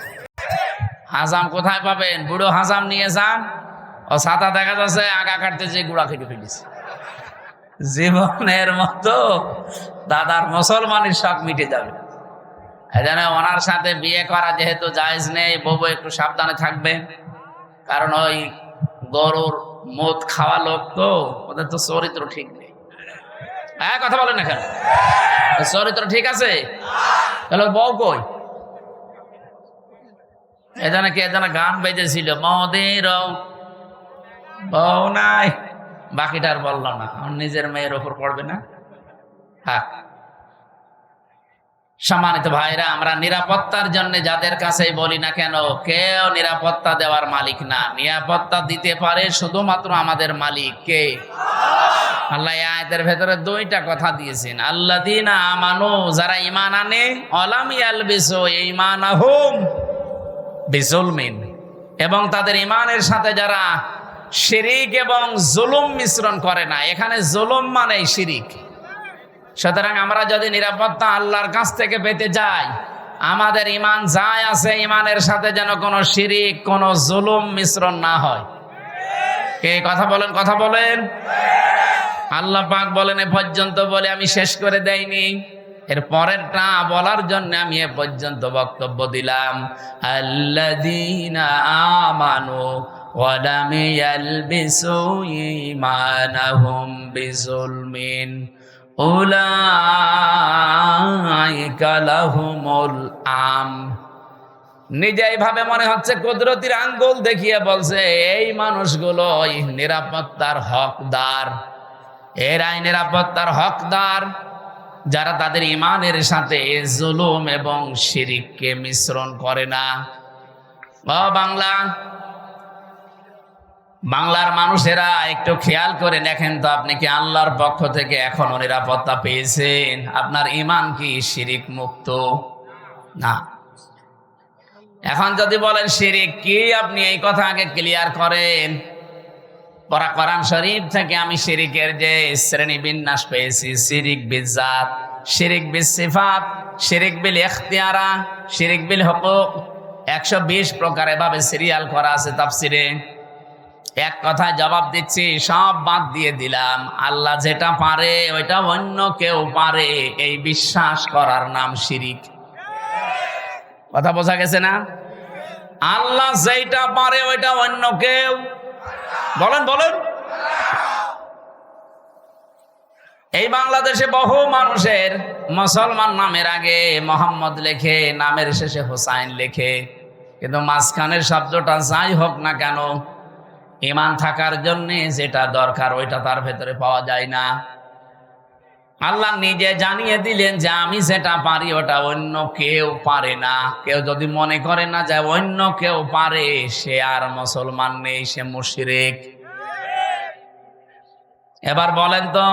[SPEAKER 1] হাজাম কোথায় পাবেন? বুড়ো হাজাম নিয়ে যান, ও ছাতা দেখা যাচ্ছে আগা কাটতে যে গুড়া খেটে ফেলেছে। জীবনের মতো দাদার মুসলমানের শখ মিটে যাবে। এজন্য ওনার সাথে বিয়ে করা যেহেতু জায়েজ নেই, বউ একটু সাবধানে থাকবেন, কারণ ওই গরুর মদ খাওয়া লোক তো, ওদের তো চরিত্র ঠিক নেই। হ্যাঁ, কথা বলেন না কেন? চরিত্র ঠিক আছে, তাহলে বউ কই? এজন্য কি এজন্য গান বেজেছিল, মদের বউ নাই, বাকিটার বললো না, নিজের মেয়ের ওপর পড়বে না। হ্যাঁ, সম্মানিত ভাইরা, আমরা নিরাপত্তার জন্য যাদের কাছেই বলি না কেন, কেউ নিরাপত্তা দেওয়ার মালিক না। নিরাপত্তা দিতে পারে শুধুমাত্র আমাদের মালিক কে? আল্লাহ আয়াতের ভেতরে 2টা কথা দিয়েছেন, আল্লাযীনা আমানু, যারা ঈমান আনে, অলাম ইয়ালবিসু ঈমানাহুম বিজুলমিন, এবং তাদের ঈমানের সাথে যারা শিরিক এবং জুলুম মিশ্রণ করে না। এখানে জুলুম মানেই শিরিক। সুতরাং আমরা যদি নিরাপত্তা আল্লাহর কাছ থেকে পেতে যাই, আমাদের ঈমান যাই আছে, ঈমানের সাথে যেন কোনো শিরিক, কোনো জুলুম মিশ্রণ না হয়। কে কথা বলেন? কথা বলেন। আল্লাহ পাক বলেন, এ পর্যন্ত বলে আমি শেষ করে দেইনি, এর পরেরটা বলার জন্য আমি এ পর্যন্ত বক্তব্য দিলাম। আল্লাযীনা আমানু ওয়া লাম ইয়ালবিসু ঈমানাহুম বিজুলমিন উলাইকা লাহুমুল আমন। নিজে এইভাবে মনে হচ্ছে কুদরতির আঙ্গুল দেখিয়ে বলছে, এই মানুষগুলোই নিরাপত্তার হকদার, এরাই নিরাপত্তার হকদার যারা তাদের ঈমানের সাথে জুলুম এবং শিরিককে মিশ্রণ করে না। ও বাংলার মানুষেরা একটু খেয়াল করে দেখেন তো, আপনি কি আল্লাহর পক্ষ থেকে এখনো নিরাপত্তা পেয়েছেন? আপনার ঈমান কি শিরিক মুক্ত? না। এখন যদি বলেন শিরিক কি, আপনি এই কথা আগে ক্লিয়ার করেন। কোরআন শরীফ থেকে আমি শিরিকের যে শ্রেণী বিন্যাস পেয়েছি, শিরিক বিজাত, শিরিক বিসিফাত, শিরিক বিল ইখতিয়ারা, শিরিক বিল হুকুক, 120 প্রকার এভাবে সিরিয়াল করা আছে তাফসিরে। এক কথায় জবাব দিচ্ছি, সব বাদ দিয়ে দিলাম। আল্লাহ যেটা পারে ওইটা অন্য কেউ পারে, এই বিশ্বাস করার নাম শিরিক। কথা বোঝা গেছে না? আল্লাহ যেটা পারে ওইটা অন্য কেউ, বলেন বলেন। এই বাংলাদেশে বহু মানুষের মুসলমান নামের আগে মোহাম্মদ লেখে, নামের শেষে হোসাইন লেখে, কিন্তু মাঝখানের শব্দটা যাই হোক না কেন, ঈমান থাকার জন্য যেটা দরকার ওইটা তার ভেতরে পাওয়া যায় না। আল্লাহ নিজে জানিয়ে দিলেন যে আমি যেটা পারি ওটা অন্য কেউ পারে না। কেউ যদি মনে করে না যে অন্য কেউ পারে, সে আর মুসলমান নেই, সে মুশরিক। এবার বলেন তো,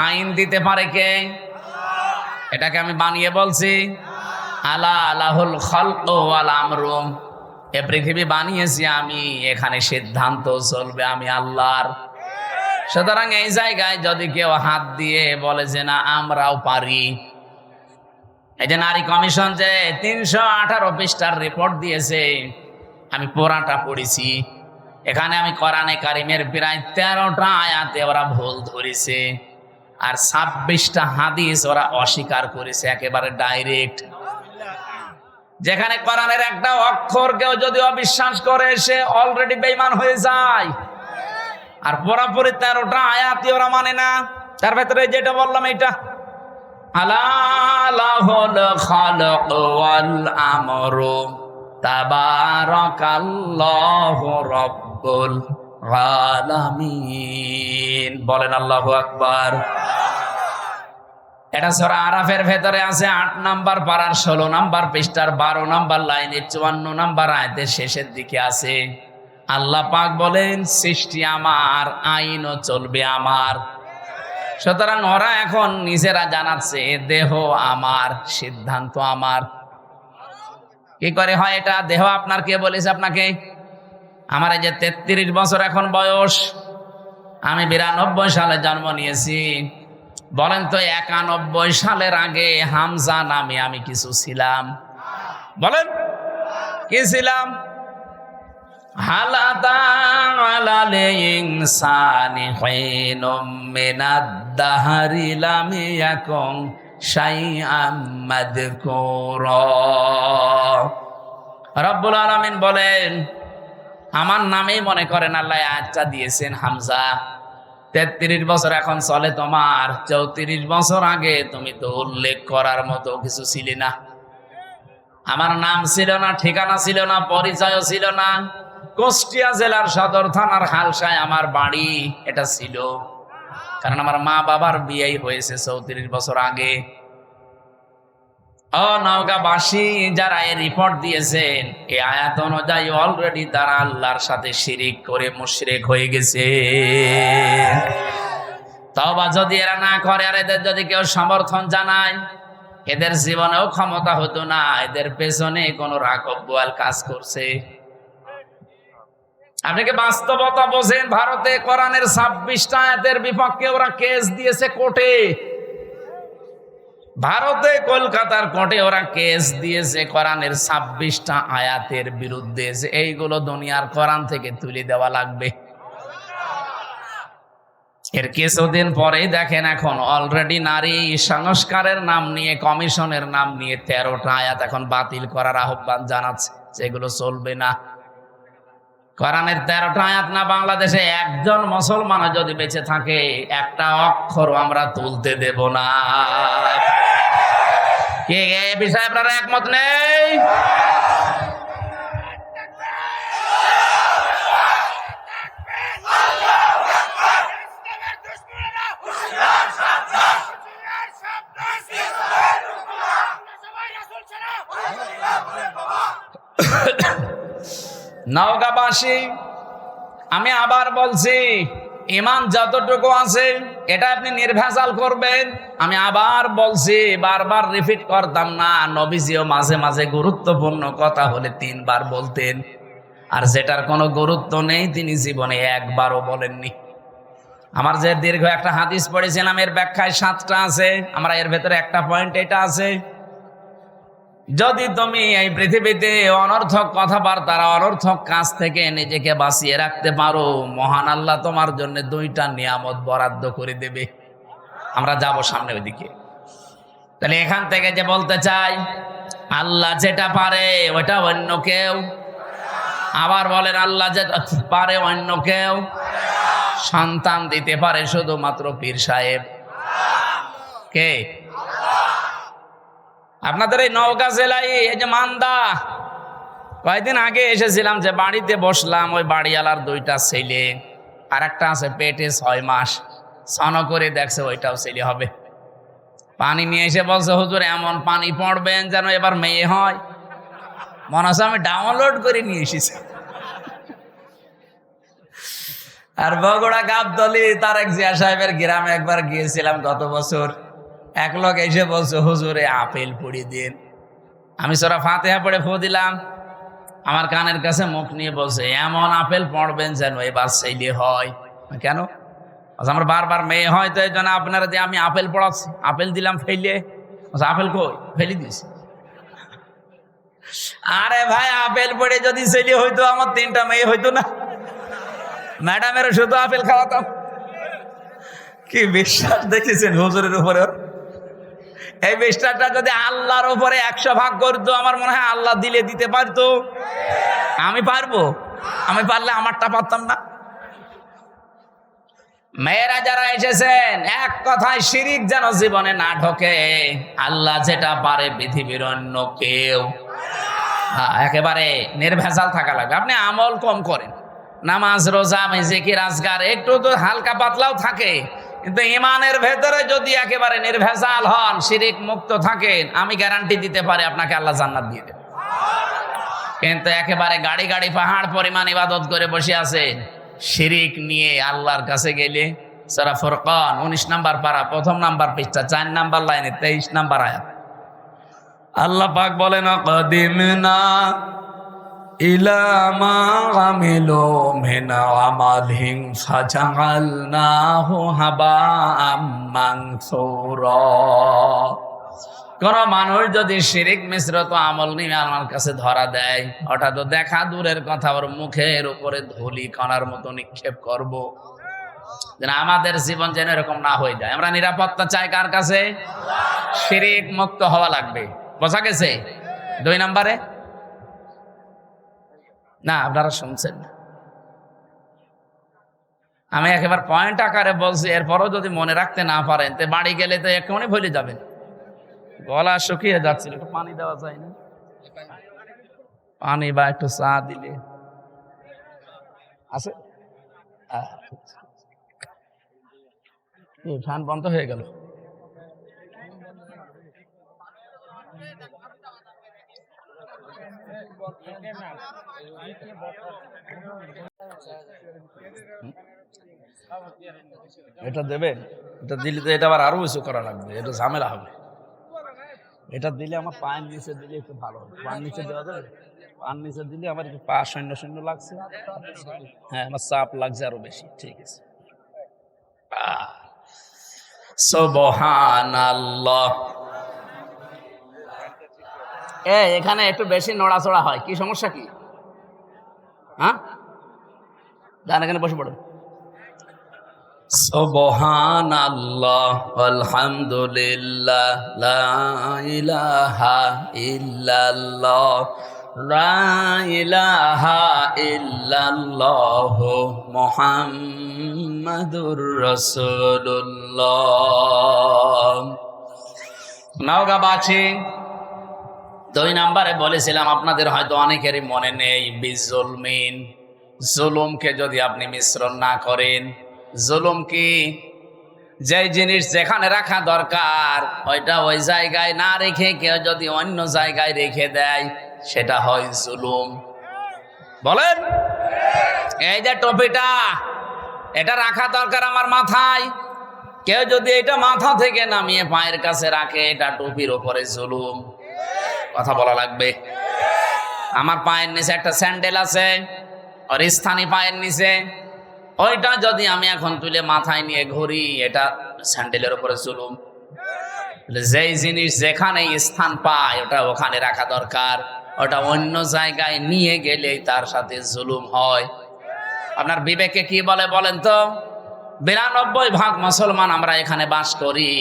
[SPEAKER 1] আইন দিতে পারে কে? এটাকে আমি বানিয়ে বলছি? আলা আলাহুল খালকু ওয়াল আমরু, এ পৃথিবী বানিয়েছি আমি, এখানে সিদ্ধান্ত চলবে আমি আল্লাহর। সুতরাং এই জায়গায় যদি কেউ হাত দিয়ে বলে যে না আমরাও পারি, এই যে নারী কমিশন যে 318 পৃষ্ঠার রিপোর্ট দিয়েছে, আমি পুরাটা পড়েছি। এখানে আমি কোরআনে কারিমের প্রায় 13টা আয়াতে ওরা ভুল ধরেছে, আর 26টা হাদিস ওরা অস্বীকার করেছে একেবারে ডাইরেক্ট। যেখানে কোরআনের একটা অক্ষর কেউ যদি অবিশ্বাস করে, সে অলরেডি বেঈমান হয়ে যায়। আর পুরাপুরি 13টা আয়াতই ওরা মানে না। তার ভেতরে যেটা বললাম এইটা, আলা লাহুল খালাক ওয়াল আমরু তাবারাকাল্লাহু রাব্বুল আলামিন। বলেন আল্লাহু আকবার। এটা সূরা আরাফের ভেতরে আছে 8 নাম্বার পারার 16 নাম্বার পৃষ্ঠার 12 নাম্বার লাইনের 54 নাম্বার আয়াতের শেষের দিকে আছে। আল্লাহ পাক বলেন সৃষ্টি আমার, আইনও চলবে আমার। সুতরাং ওরা এখন নিজেরা জানাচ্ছে দেহ আমার, সিদ্ধান্ত আমার। কি করে হয় এটা? দেহ আপনার কে বলেছে আপনাকে? আমার এই যে 33 বছর এখন বয়স, আমি 92 সালে জন্ম নিয়েছি। বলেন তো 91 সালের আগে হামজা নামে আমি কিছু ছিলাম? বলেন কি ছিলাম? হাল আতা আলাল ইনসানি হিনুম মিনাদ দাহরি লাম ইয়াকুন শাইআম মাযকুরা। রব্বুল আলামিন বলেন, আমার নামেই মনে করেন আল্লাহ আয়াতটা দিয়েছেন হামজা। 33 বছর এখন চলে তোমার, 34 বছর আগে তুমি তো উল্লেখ করার মতো কিছু ছিলে না। আমার নাম ছিল না, ঠিকানা ছিল না, পরিচয়ও ছিল না। কুষ্টিয়া জেলার সদর থানার হালসায় আমার বাড়ি, এটা ছিল। কারণ আমার মা বাবার বিয়েই হয়েছে 34 বছর আগে। ও নওগাঁবাসী যারা এই রিপোর্ট দিয়েছেন, এই আয়াত অনুযায়ী অলরেডি তারা আল্লাহর সাথে শিরিক করে মুশরিক হয়ে গেছে। তওবা যদি এরা না করে, আর এদের যদি কেউ সমর্থন জানায়, এদের জীবনেও ক্ষমতা হতো না। এদের পেছনে কোনো রাঘব বোয়াল কাজ করছে। আপনি কি বাস্তবতা বোঝেন? ভারতে কোরআনের 26টা আয়াতের বিপক্ষে ওরা কেস দিয়েছে কোর্টে। ভারতে কলকাতার কোর্টে ওরা কেস দিয়েছে কোরআনের 26টা আয়াতের বিরুদ্ধে, যে এইগুলো দুনিয়ার কোরআন থেকে তুলে দেওয়া লাগবে। এর কিছুদিন পরেই দেখেন এখন অলরেডি নারী সংস্কারের নাম নিয়ে, কমিশনের নাম নিয়ে 13টা আয়াত এখন বাতিল করার আহ্বান জানাচ্ছে, যেগুলো চলবে না। কোরআনের 13টা আয়াত না বাংলাদেশে একজন মুসলমান যদি বেঁচে থাকে, একটা অক্ষর আমরা তুলতে দেব না। কে এই বিষয়ে আপনারা একমত নেই? নওগাঁবাসী, আমি আবার বলছি, ঈমান যতটুকু আছে এটা আপনি নির্ভেজাল করবেন। আমি আবার বলছি, বারবার রিপিট করতাম না। নবীজিও মাঝে মাঝে গুরুত্বপূর্ণ কথা হলে 3 বার বলতেন, আর যেটার কোনো গুরুত্ব নেই তিনি জীবনে একবারও বলেননি। আমার যে দীর্ঘ একটা হাদিস পড়েছিলাম, এর ব্যাখ্যায় 7টা আছে। আমরা এর ভেতরে একটা পয়েন্ট এটা আছে, যদি তুমি এই পৃথিবীতে অনর্থক কথাবার্তার অনর্থক কাজ থেকে নিজেকে বাঁচিয়ে রাখতে পারো, মহান আল্লাহ তোমার জন্য 2টা নিয়ামত বরাদ্দ করে দেবে। আমরা যাব সামনে ওইদিকে। তাহলে এখান থেকে যে বলতে চাই, আল্লাহ যেটা পারে ওটা অন্য কেউ, আবার বলেন আল্লাহ যেটা পারে অন্য কেউ, সন্তান দিতে পারে শুধুমাত্র পীর সাহেব। কে? আপনাদের এই নওগাঁ জেলায় এই যে মান্দা, কয়েকদিন আগে এসেছিলাম, যে বাড়িতে বসলাম, ওই বাড়িওয়ালার 2টা ছেলে, আর একটা আছে পেটে 6 মাস, স্নান করে দেখছে ওইটাও ছেলে হবে। পানি নিয়ে এসে বলছে, হুজুর এমন পানি পড়বেন যেন এবার মেয়ে হয়। মনে হচ্ছে আমি ডাউনলোড করে নিয়ে এসেছি। আর বগুড়া গাবতলী তারেক জিয়া সাহেবের গ্রামে একবার গিয়েছিলাম গত বছর। এক লোক এসে বলছে, হুজুরে আপেল পুড়ি দিন। আমি সূরা ফাতিহা পড়ে ফু দিলাম। আমার কানের কাছে মুখ নিয়ে বলছে, এমন আপেল পড়বেন যেন এবার ছেলে হয়। কেন? আমার বারবার মেয়ে হয়, তো এই জন্য আপনারা দিয়ে আমি আপেল পড়াচ্ছি। আপেল দিলাম ফেলে, আপেল কই? ফেলে দিয়েছি। আরে ভাই, আপেল পড়ে যদি ছেলে হইতো আমার 3টা মেয়ে হইতো না? ম্যাডামের শুধু আপেল খাওয়াতাম। কি বিশ্বাস দেখেছেন হুজুরের উপরে? এই বিশ্বাসটা যদি আল্লাহর উপরে 100 ভাগ করতো, আমার মনে হয় আল্লাহ দিলে দিতে পারতো। আমি পারবো? আমি পারলে আমারটা পারতাম না? মেয়েরা যারা এসেছেন, এক কথায় শিরিক যেন জীবনে না ঢোকে। আল্লাহ যেটা পারে পৃথিবীর অন্য কেউ। একেবারে নির্ভেজাল থাকা লাগবে। আপনি আমল কম করেন, নামাজ রোজা জিকির আজকার একটু তো হালকা পাতলাও থাকে, কিন্তু ইমানের ভেতরে যদি একেবারে নির্ভেজাল হন, শিরিক মুক্ত থাকেন, আমি গ্যারান্টি দিতে পারি আপনাকে আল্লাহ জান্নাত দিয়ে দেবে। কিন্তু একেবারে গাড়ি গাড়ি পাহাড় পরিমাণ ইবাদত করে বসে আছেন, শিরিক নিয়ে আল্লাহর কাছে গেলে, সূরা ফুরকান 19 নম্বর পারা 1ম নাম্বার পৃষ্ঠা 4 নাম্বার লাইনে 23 নাম্বার আয়াত, আল্লাহ পাক বলেন, কাদিমনা ইলা মা আমিলু মিন আমালিন ফাজআলনাহু হাবাআম মানসুরা। কোন মানুষ যদি শিরিক মিশ্রিত আমল নিয়ে আমার কাছে ধরা দেয়, ওটা তো দেখা দূরের কথা, ওর মুখের উপরে ধুলি কণার মতো নিক্ষেপ করব। যেন আমাদের জীবন যেন এরকম না হয়ে যায়। আমরা নিরাপত্তা চাই কার কাছে? শিরিক মুক্ত হওয়া লাগবে। বোঝা গেছে? 2 নম্বরে না, আপনারা শুনছেন না, আমি একেবারে পয়েন্ট আকারে বলছি। এরপরও যদি মনে রাখতে না পারেন, তো বাড়ি গেলে তো একেবারে ভুলে যাবেন। গলা শুকিয়ে যাচ্ছিল, একটু পানি দেওয়া যায় না? পানি বা একটু চা দিলে আছে? ফ্যান বন্ধ হয়ে গেল। এটা দেবেন? এটা দিলে তো এটা আবার আরো উঁচু করা লাগবে, এটা ঝামেলা হবে। এটা দিলে আমার পায়ের নিচে দিলে একটু ভালো হবে। পায়ের নিচে দেওয়া যাবে? পায়ের নিচে দিলে আমার একটু পা শূন্য শূন্য লাগছে। হ্যাঁ, আমার চাপ লাগছে আরো বেশি। ঠিক আছে। সুবহানাল্লাহ। এখানে একটু বেশি নড়াচড়া হয়, কি সমস্যা কি? হ্যাঁ, যান এখানে বসে পড়ুন। সুবহানাল্লাহ আলহামদুলিল্লাহ লা ইলাহা ইল্লাল্লাহ লা ইলাহা ইল্লাল্লাহ মুহাম্মাদুর রাসূলুল্লাহ। নওগাঁবাসী, 2 নম্বরে বলেছিলাম, আপনাদের হয়তো অনেকেরই মনে নেই, বিজুলমিন, জুলুমকে যদি আপনি মিশ্রণ না করেন। জুলুম কি? যে জিনিস যেখানে রাখা দরকার ওইটা ওই জায়গায় না রেখে কেউ যদি অন্য জায়গায় রেখে দেয়, সেটা হয় জুলুম। বলেন, এই যে টুপিটা, এটা রাখা দরকার আমার মাথায়, কেউ যদি এটা মাথা থেকে নামিয়ে পায়ের কাছে রাখে, এটা টুপির ওপরে জুলুম। কথা বলা লাগবে। আমার পায়ের নিচে একটা স্যান্ডেল আছে, আর স্থানীয় পায়ের নিচে, ওইটা যদি আমি এখন তুলে মাথায় নিয়ে ঘুরি, এটা স্যান্ডেলের উপরে জুলুম। যেই জিনিস যেখানে স্থান পায় ওটা ওখানে রাখা দরকার, ওটা অন্য জায়গায় নিয়ে গেলেই তার সাথে জুলুম হয়। আপনার বিবেকে কি বলে বলেন তো? 92% মুসলমান আমরা এখানে বাস করি,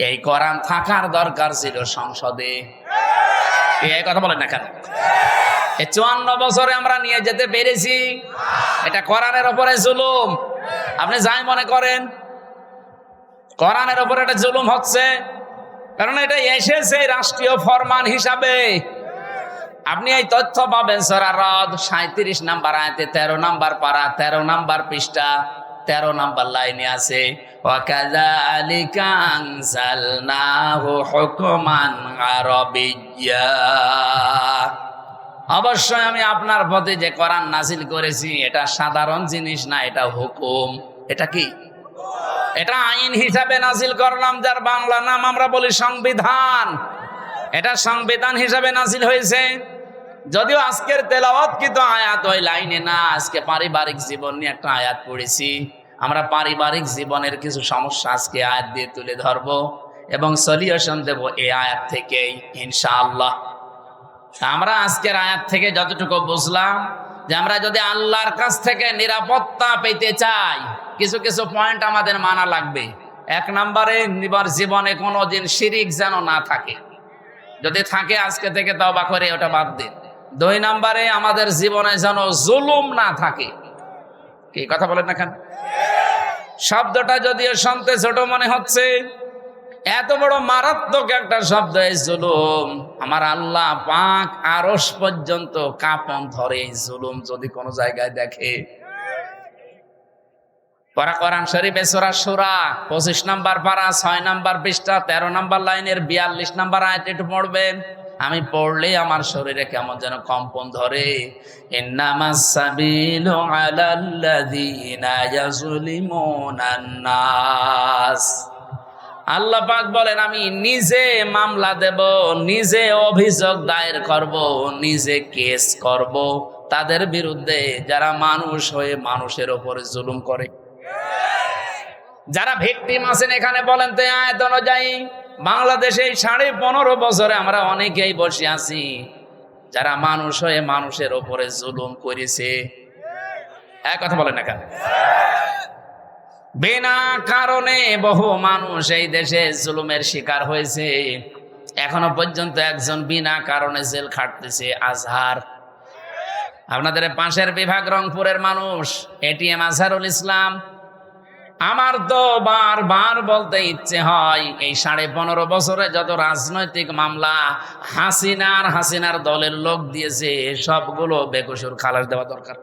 [SPEAKER 1] এই কোরআন থাকার দরকার ছিল সংসদে। এই কথা বলেন না কেন? এই 54 বছরে আমরা নিয়ে যেতে পেরেছি, এটা কোরআনের উপরে জুলুম। আপনি যাই মনে করেন, কোরআনের উপরে এটা জুলুম হচ্ছে, কারণ এটা এসেছে রাষ্ট্রীয় ফরমান হিসাবে। আপনি এই তথ্য পাবেন সূরা রদ 37 নম্বর আয়াতে 13 নম্বর পারা 13 নম্বর পৃষ্ঠা 13 নম্বর লাইনে আছে, ওয়াকাযালিকা আনজালনাহু হুকমান আরাবিয়্যা। অবশ্যই আমি আপনার প্রতি যে কোরআন নাজিল করেছি এটা সাধারণ জিনিস না, এটা হুকুম। এটা কি? এটা আইন হিসাবে নাজিল করলাম, যার বাংলা নাম আমরা বলি সংবিধান। এটা সংবিধান হিসাবে নাজিল হয়েছে। যদিও আজকের তেলাওয়াত কিন্তু আয়াত ওই লাইনে না, আজকে পারিবারিক জীবন নিয়ে একটা আয়াত পড়েছি। আমরা পারিবারিক জীবনের কিছু সমস্যা আজকে আয়াত দিয়ে তুলে ধরবো এবং সলিউশন দেব এই আয়াত থেকেই ইনশাআল্লাহ। আমরা আজকের আয়াত থেকে যতটুকু বুঝলাম যে আমরা যদি আল্লাহর কাছ থেকে নিরাপত্তা পেতে চাই, কিছু কিছু পয়েন্ট আমাদের মানা লাগবে। 1 নম্বরে, জীবনে কোনোদিন শিরিক যেন না থাকে, যদি থাকে আজকে থেকে তওবা করে ওটা বাদ দিন। 2 নম্বরে, আমাদের জীবনে যেন জুলুম না থাকে। কি কথা বলেন না কেন? শব্দটা যদিও শুনতে ছোট মনে হচ্ছে, এত বড় মারাত্মক একটা শব্দ এই জুলুম। আমার আল্লাহ পাক আরশ পর্যন্ত কাঁপন ধরে এই জুলুম যদি কোনো জায়গায় দেখে। কোরআন শরীফে সূরা সূরা 25 নম্বর পারা 6 নম্বর পৃষ্ঠা 13 নম্বর লাইনের 42 নম্বর আয়াত একটু পড়বেন। আমি পড়লে আমার শরীরে কেমন যেন কম্পন ধরে। ইন্নামাস সাবিলু আলাল্লাযীনা ইয়াজলিমুনান নাস। আল্লাহ পাক বলেন, আমি নিজে মামলা দেব, নিজে অভিযোগ দায়ের করব, নিজে কেস করব তাদের বিরুদ্ধে যারা মানুষ হয়ে মানুষের উপরে জুলুম করে। যারা ভিকটিম আছেন এখানে বলেন তো আয়াত অনুযায়ী বাংলাদেশে 15.5 বছরে আমরা অনেকেই বসে আছি যারা মানুষ হয়ে মানুষের উপরে জুলুম করেছে। এক কথা বলেন না কেন? বিনা কারণে বহু মানুষ এই দেশে জুলুমের শিকার হয়েছে। এখনো পর্যন্ত একজন বিনা কারণে জেল খাটতেছে, আজহার। আপনাদের পাশের বিভাগ রংপুরের মানুষ এটিএম আজহারুল ইসলাম। আমার তো বারবার বলতে ইচ্ছে হয়, এই 15.5 বছরে যত রাজনৈতিক মামলা হাসিনার দলের লোক দিয়েছে সবগুলো বেকসুর খালাস দেওয়া দরকার।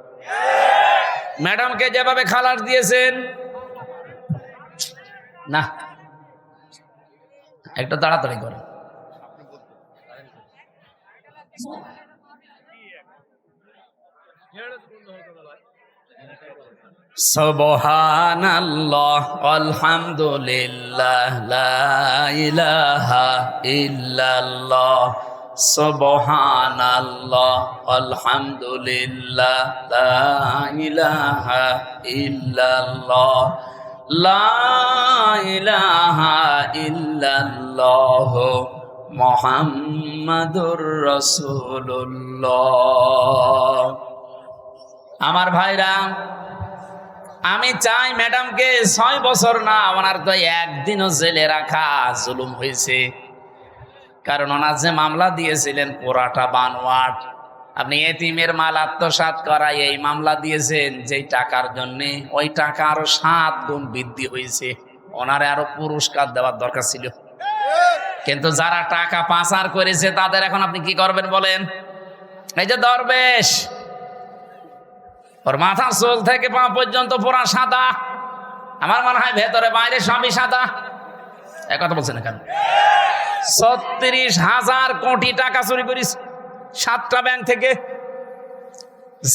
[SPEAKER 1] ম্যাডামকে যেভাবে খালাস দিয়েছেন, না একটু তাড়াতাড়ি করে। সুবহানাল্লাহ আলহামদুলিল্লাহ লা ইলাহা ইল্লাল্লাহ। সুবহানাল্লাহ আলহামদুলিল্লাহ লা ইলাহা ইল্লাল্লাহ। লা ইলাহা ইল্লাল্লাহ মুহাম্মাদুর রাসূলুল্লাহ। আমার ভাইরা, আমি চাই ম্যাডামকে 6 বছর না, ওনার তো একদিনও জেলে রাখা জুলুম হয়েছে। কারণ ওনার যে মামলা দিয়েছিলেন পুরাটা বানোয়াট। আপনি এতিমের মাল আত্মসাৎ করায় এই মামলা দিয়েছেন যেই টাকার জন্যে, ওই টাকা আরো 7 গুণ বৃদ্ধি হয়েছে। ওনারে আরো পুরস্কার দেওয়ার দরকার ছিল। কিন্তু যারা টাকা পাচার করেছে তাদের এখন আপনি কি করবেন বলেন? এই যে দরবেশ, ওর মাথা চুল থেকে পা পর্যন্ত পুরা সাদা, আমার মনে হয় ভেতরে বাইরে সবই সাদা। এক কথা বলছেন কেন? 36,000 কোটি টাকা চুরি করিস 7টা ব্যাংক থেকে।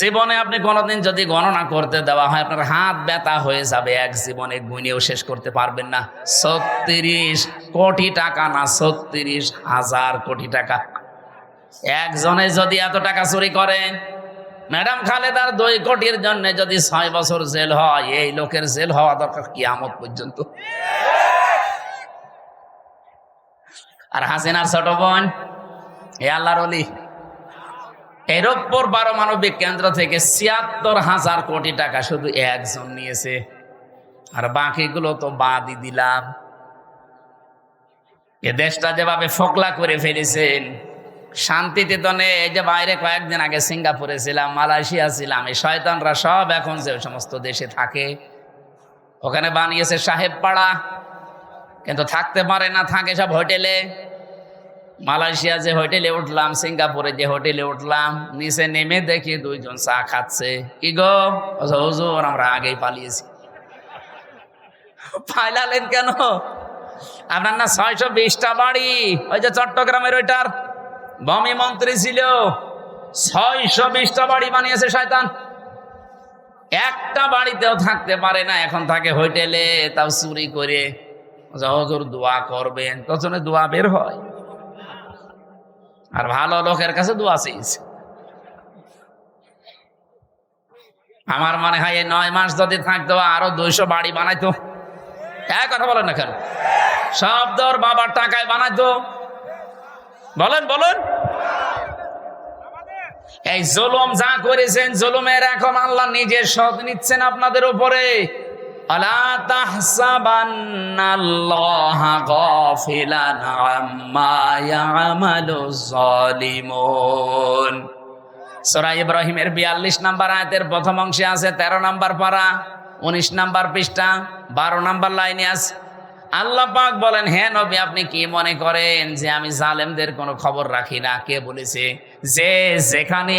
[SPEAKER 1] জীবনে আপনি কোনোদিন যদি গণনা করতে দেওয়া হয় আপনার হাত ব্যথা হয়ে যাবে, এক জীবনে গুনেও শেষ করতে পারবেন না। 36 কোটি টাকা না, 36,000 কোটি টাকা। একজনে যদি এত টাকা চুরি করে, ম্যাডাম খালেদার 2 কোটির জন্য যদি 6 বছর জেল হয়, এই লোকের জেল হওয়া দরকার কিয়ামত পর্যন্ত। আর হাসিনার ছোট বোন এ আল্লাহর ওলি। এই রূপপুর পারমাণবিক কেন্দ্র থেকে ৭৬,০০০ কোটি টাকা শুধু একজন নিয়েছে, আর বাকিগুলো তো বাদই দিলাম। এ দেশটা যেভাবে ফোকলা করে ফেলেছেন, শান্তিতে তো নেই। এই যে বাইরে কয়েকদিন আগে সিঙ্গাপুরে ছিলাম, মালয়েশিয়া ছিলাম, এই শয়তানরা সব এখন যে সমস্ত দেশে থাকে ওখানে বানিয়েছে সাহেব পাড়া, কিন্তু থাকতে পারে না, থাকে সব হোটেলে। মালয়েশিয়া যে হোটেলে উঠলাম, সিঙ্গাপুরে যে হোটেলে উঠলাম, নিচে নেমে দেখি দুইজন চা খাচ্ছে। কি গো? হুজুর আমরা আগেই পালিয়েছি। পালালেন কেন? আপনার না ৬২০টা বাড়ি, ওই যে চট্টগ্রামের ওইটার ভূমি মন্ত্রী ছিল, ৬২০টা বাড়ি বানিয়েছে শয়তান। একটা বাড়িতেও থাকতে পারে না, এখন থাকে হোটেলে, তাও চুরি করে। হুজুর দোয়া করবেন, তখনই দোয়া বের হয়, আর ভালো লোকের কাছে দোয়া চেয়েছে। আমার মনে হয় ৯ মাস যদি থাকতো আরো ২০০ বাড়ি বানাইতো। এক কথা বলেন না কেন? সব দর বাবার টাকায় বানাইতো। বলেন বলেন। এই জুলুম যা করেছেন, জুলুমের এখন আল্লাহ নিজে শোধ নিচ্ছেন আপনাদের উপরে। আলা তাহসাবান্নাল্লাহা গাফিলান আম্মা ইয়ামালুজ জালিমুন। সূরা ইব্রাহিমের ৪২ নম্বর আয়াতের প্রথম অংশে আছে ১৩ নম্বর পারা, ১৯ নম্বর পৃষ্ঠা, ১২ নম্বর লাইনে আছে। আল্লাহ পাক বলেন, হে নবী আপনি কি মনে করেন যে আমি জালেমদের কোনো খবর রাখি না? কে বলেছে? যে যেখানে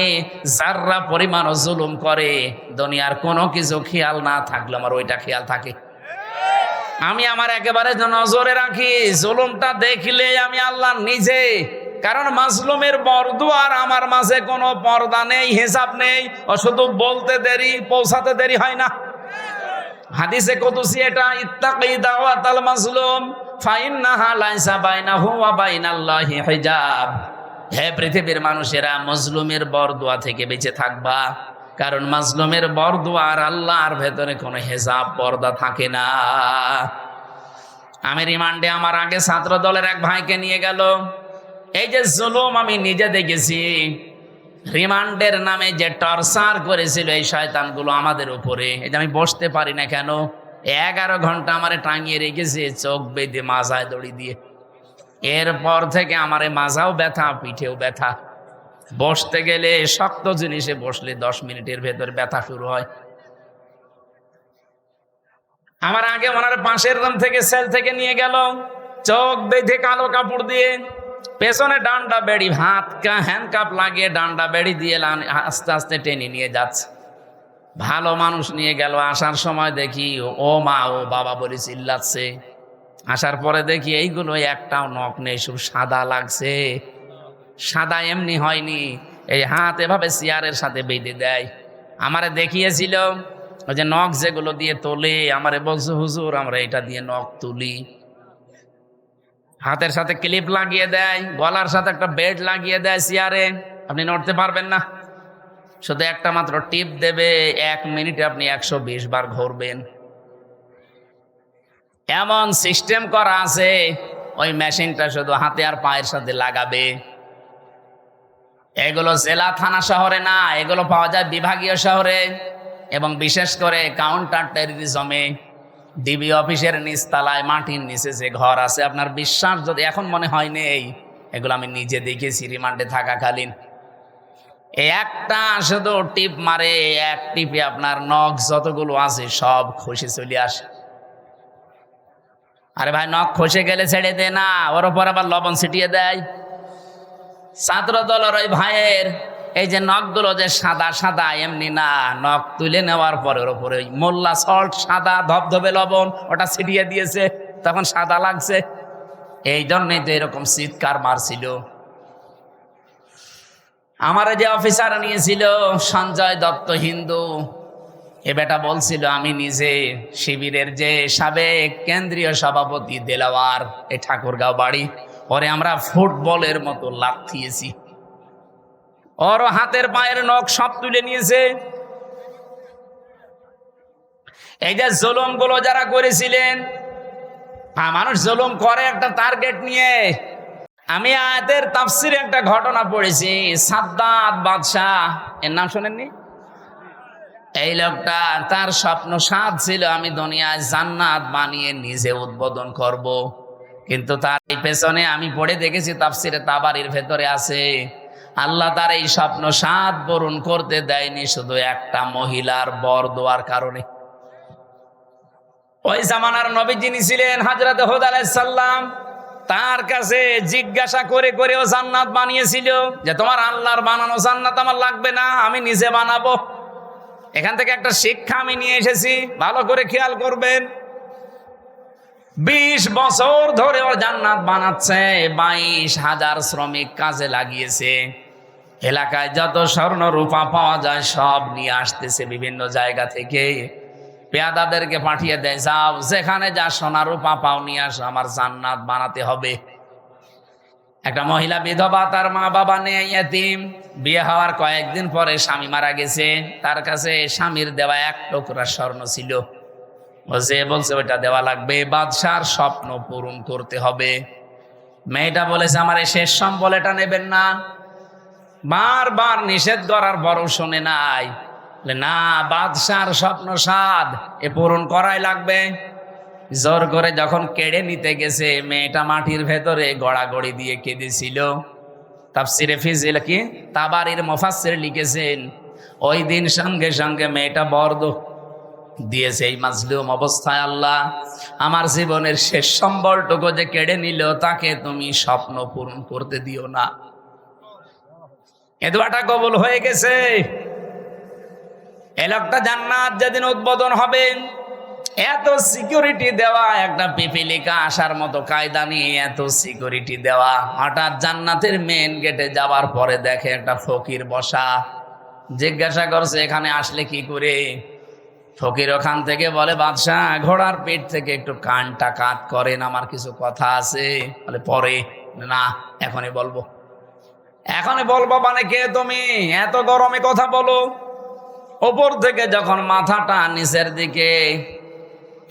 [SPEAKER 1] যাররা পরিমাণ জুলুম করে, দুনিয়ার কোনো কিছু খেয়াল না থাকলে আমার ওইটা খেয়াল থাকে। আমি আমার একেবারে নজরে রাখি, জুলুমটা দেখলে আমি আল্লাহ নিজে। কারণ মাজলুমের বরদুয়ার আমার মাঝে কোনো পর্দা নেই, হিসাব নেই, ও শুধু বলতে দেরি, পৌঁছাতে দেরি হয় না। হাদিসে কুদসি এটা, ইত্তাকি দাওয়াতাল মাজলুম ফাইন্নাহা লাইসা বাইনাহু ওয়া বাইনাল্লাহি হিজাব। হে পৃথিবীর মানুষেরা, মাজলুমের বরদুয়া থেকে বেঁচে থাকবা, কারণ মাজলুমের বরদুয়া আর আল্লাহর ভেতরে কোনো হিজাব পর্দা থাকে না। আমি রিমান্ডে আমার আগে ছাত্র দলের এক ভাইকে নিয়ে গেল। এই যে জুলুম আমি নিজে দেখেছি, রিমান্ডের নামে যে টর্চার করেছিল এই শয়তানগুলো আমাদের উপরে। এই যে আমি বসতে পারি না কেন, 11 ঘন্টা আমারে টাঙিয়ে রেখেছে চোখ বেঁধে মাজায় দড়ি দিয়ে। এরপর থেকে আমারে মাজাও ব্যথা, পিঠেও ব্যথা। বসতে গেলে শক্ত জিনিসে বসলে 10 মিনিটের ভেতর ব্যথা শুরু হয়। আমার আগে ওনার পাশের রুম থেকে, সেল থেকে নিয়ে গেল, চোখ বেঁধে কালো কাপড় দিয়ে, পেছনে ডান্ডা বেড়ি, হ্যান্ডকাপ লাগিয়ে ডান্ডা বেড়ি দিয়ে আস্তে আস্তে টেনে নিয়ে যাচ্ছে। ভালো মানুষ নিয়ে গেল, আসার সময় দেখি ও মা ও বাবা বলে চিল্লাচ্ছে। আসার পরে দেখি এইগুলো একটাও নখ নেই, সব সাদা লাগছে। সাদা এমনি হয়নি, এই হাত এভাবে চেয়ারের সাথে বেঁধে দেয়। আমারে দেখিয়েছিল ওই যে নখ যেগুলো দিয়ে তোলে, আমারে বলছে হুজুর আমরা এটা দিয়ে নখ তুলি। হাতের সাথে ক্লিপ লাগিয়ে দেয়, গলার সাথে একটা বেড লাগিয়ে দেয় চেয়ারে, আপনি নড়তে পারবেন না। শুধু একটা মাত্র টিপ দেবে, 1 মিনিটে আপনি 120 বার ঘুরবেন। এমন সিস্টেম করা আছে, ওই মেশিনটা শুধু হাতে আর পায়ের সাথে লাগাবে। এগুলো জেলা থানা শহরে না, এগুলো পাওয়া যায় বিভাগীয় শহরে, এবং বিশেষ করে কাউন্টার টেররিজমে ডিবি অফিসের নিচতলায় মাটির নিচে যে ঘর আছে, আপনার বিশ্বাস যদি এখন মনে হয় নেই, এগুলো আমি নিজে দেখেছি রিমান্ডে থাকাকালীন। এই একটা শুধু টিপ মারে, এক টিপে আপনার নখ যতগুলো আছে সব খসে চলে আসে। আরে ভাই, নখ খসে গেলে ছেড়ে দে না, ওর উপর আবার লবণ ছিটিয়ে দেয়। ছাত্র দলের ওই ভাইয়ের এই যে নখগুলো যে সাদা সাদা এমনি না, নখ তুলে নেওয়ার পরে ওর উপরে মোল্লা সল্ট সাদা ধবধবে লবণ ওটা ছিটিয়ে দিয়েছে, তখন সাদা লাগছে। এই জন্যই তো এরকম চিৎকার মারছিল। আমার যে অফিসার নিয়েছিল সঞ্জয় দত্ত হিন্দু, এ বেটা বলছিল আমি নিজে শিবিরের যে সাবেক কেন্দ্রীয় সভাপতি দেলাওয়ার, এই ঠাকুরগাঁও বাড়ি, পরে আমরা ফুটবলের মতো লাথিয়েছি। ওর হাতের পায়ের নখ সব তুলে নিয়েছে। এই যে জুলুম গুলো যারা করেছিলেন, মানুষ জুলুম করে একটা টার্গেট নিয়ে, আমি আয়াতের তাফসিরে একটা ঘটনা পড়েছি। সাদ্দাত বাদশাহ, এর নাম শোনেননি? এই লোকটা, তার স্বপ্ন সাদ ছিল আমি দুনিয়ায় জান্নাত বানিয়ে নিজে উদ্বোধন করব। কিন্তু তার এই পেছনে আমি পড়ে দেখেছি তাফসিরে তাবারির ভেতরে আছে, আল্লাহ তার এই স্বপ্ন সাদ পূরণ করতে দেয়নি শুধু একটা মহিলার বর দেওয়ার কারণে। ওই জামানার নবী যিনি ছিলেন হযরত হুদ আলাইহিস সালাম, তার কাছে জিজ্ঞাসা করে করে ও জান্নাত বানিয়েছিল যে তোমার আল্লাহর বানানো জান্নাত আমার লাগবে না, আমি নিজে বানাবো। এখান থেকে একটা শিক্ষা আমি নিয়ে এসেছি, ভালো করে খেয়াল করবেন। 20 বছর ধরে ও জান্নাত বানাচ্ছে, 22,000 শ্রমিক কাজে লাগিয়েছে। এলাকায় যত স্বর্ণ রূপা পাওয়া যায় সব নিয়ে আসতেছে বিভিন্ন জায়গা থেকে। পেয়াদাদেরকে পাঠিয়ে দেয়, যাও যেখানে যা সোনা রূপা পাও নিয়ে আসো, আমার জান্নাত বানাতে হবে। একটা মহিলা বিধবা, তার মা বাবা নেই, ইয়েতিম। বিয়ে হওয়ার কয়েকদিন পরে স্বামী মারা গেছে। তার কাছে স্বামীর দেওয়া 1 টুকরা স্বর্ণ ছিল। বলছে ওইটা দেওয়া লাগবে, বাদশার স্বপ্ন পূরণ করতে হবে। মেয়েটা বলেছে আমার এই শেষ সম্বল, এটা নেবেন না। বারবার নিষেধ করার পরও শোনে নাই। না, বাদশার স্বপ্ন সাদ, এ পূরণ করাই লাগবে। জোর করে যখন কেড়ে নিতে গেছে, মেয়েটা মাটির ভেতরে গড়াগড়ি দিয়ে কেঁদেছিল। তাফসিরে ফিজিল কি তাবারির মুফাসসির লিখেছেন, ওই দিন সঙ্গে সঙ্গে মেয়েটা বর্দ দিয়েছে, এই মাজলুম অবস্থায় আল্লাহ আমার জীবনের শেষ সম্বলটুকু যে কেড়ে নিল, তাকে তুমি স্বপ্ন পূরণ করতে দিও না। এ দোয়াটা কবুল হয়ে গেছে। এই লোকটা জান্নাত যেদিন উদ্বোধন হবে, এত সিকিউরিটি দেওয়া, একটা পিপিলিকা আসার মতো কায়দা নিয়ে এত সিকিউরিটি দেওয়া। হঠাৎ জান্নাতের মেন গেটে যাওয়ার পরে দেখে একটা ফকির বসা। জিজ্ঞাসা করছে এখানে আসলে কি করে? ফকির ওখান থেকে বলে, বাদশাহ ঘোড়ার পেট থেকে একটু কানটা কাত করেন, আমার কিছু কথা আছে। বলে পরে না, এখনই বলবো। এখনই বলবো মানে কে তুমি? এত গরমে কথা বলো। ওপর থেকে যখন মাথাটা নিচের দিকে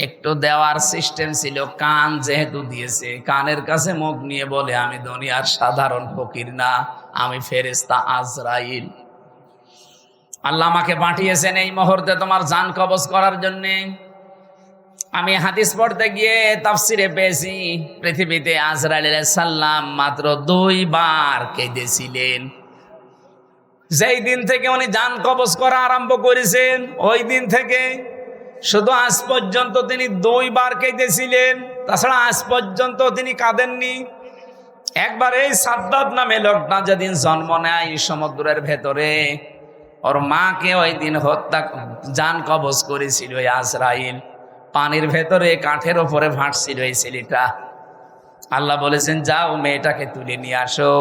[SPEAKER 1] একটু দেওয়ার সিস্টেম ছিল, কান যেহেতু দিয়েছে, কানের কাছে মুখ নিয়ে বলে, আমি দুনিয়ার সাধারণ ফকির না, আমি ফেরেশতা আজরাইল। আল্লাহ আমাকে পাঠিয়েছেন এই মুহূর্তে তোমার জান কবজ করার জন্য। আমি হাদিস পড়তে গিয়ে তাফসিরে পেয়েছি, পৃথিবীতে আজরাইল আলাইহিস সালাম মাত্র 2 বার কেঁদেছিলেন। যেই দিন থেকে উনি জান কবজ করা আরম্ভ করেছেন, ওই দিন থেকে শুধু আজ পর্যন্ত তিনি 2 বার কেঁদেছিলেন। তাছাড়া আজ পর্যন্ত তিনি কাঁদেননি। একবার এই সাদ্দাত নামে লোকটা যেদিন জন্ম নেয় সমুদ্রের ভেতরে, ওর মাকে ওই দিন হত্যা জান কবজ করেছিল ওই আজরাইল। পানির ভেতরে কাঠের ওপরে ভাসছিল এই ছেলেটা। আল্লাহ বলেছেন যাও মেয়েটাকে তুলে নিয়ে আসো।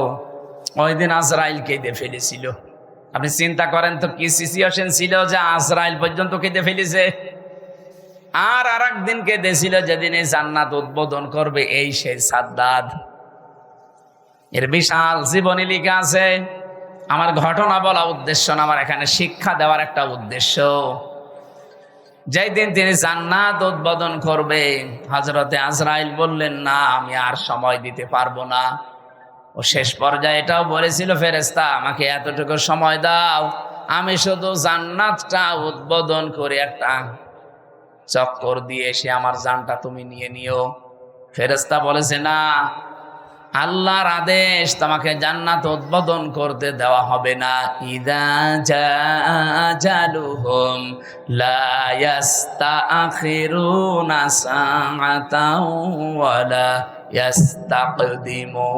[SPEAKER 1] ওই দিন আজরাইল কেঁদে ফেলেছিল। আপনি চিন্তা করেন তো কি সিচুয়েশন ছিল যে আজরাইল পর্যন্ত কেঁদে ফেলেছে। আর একদিন কেঁদেছিল যেদিন এই জান্নাত উদ্বোধন করবে এই সেই সাদ্দাত। এর বিশাল জীবনী লিখা আছে। আমার ঘটনা বলা উদ্দেশ্য না, আমার এখানে শিক্ষা দেওয়ার একটা উদ্দেশ্য। যেই দিন তিনি জান্নাত উদ্বোধন করবে, হযরতে আজরাইল বললেন না, আমি আর সময় দিতে পারবো না। ও শেষ পর্যায়ে এটাও বলেছিল, ফেরেশতা আমাকে এতটুকু সময় দাও, আমি শুধু জান্নাতটা উদ্বোধন করে একটা চক্কর দিয়ে এসে আমার জানটা তুমি নিয়ে নিও। ফেরেশতা বলেছে না, আল্লাহর আদেশ, তোমাকে জান্নাত উদ্বোধন করতে দেওয়া হবে না। ইযা জালুহুম লা ইস্তাখিরুনা সাআতাও ওয়ালা ইস্তাকদিমুন।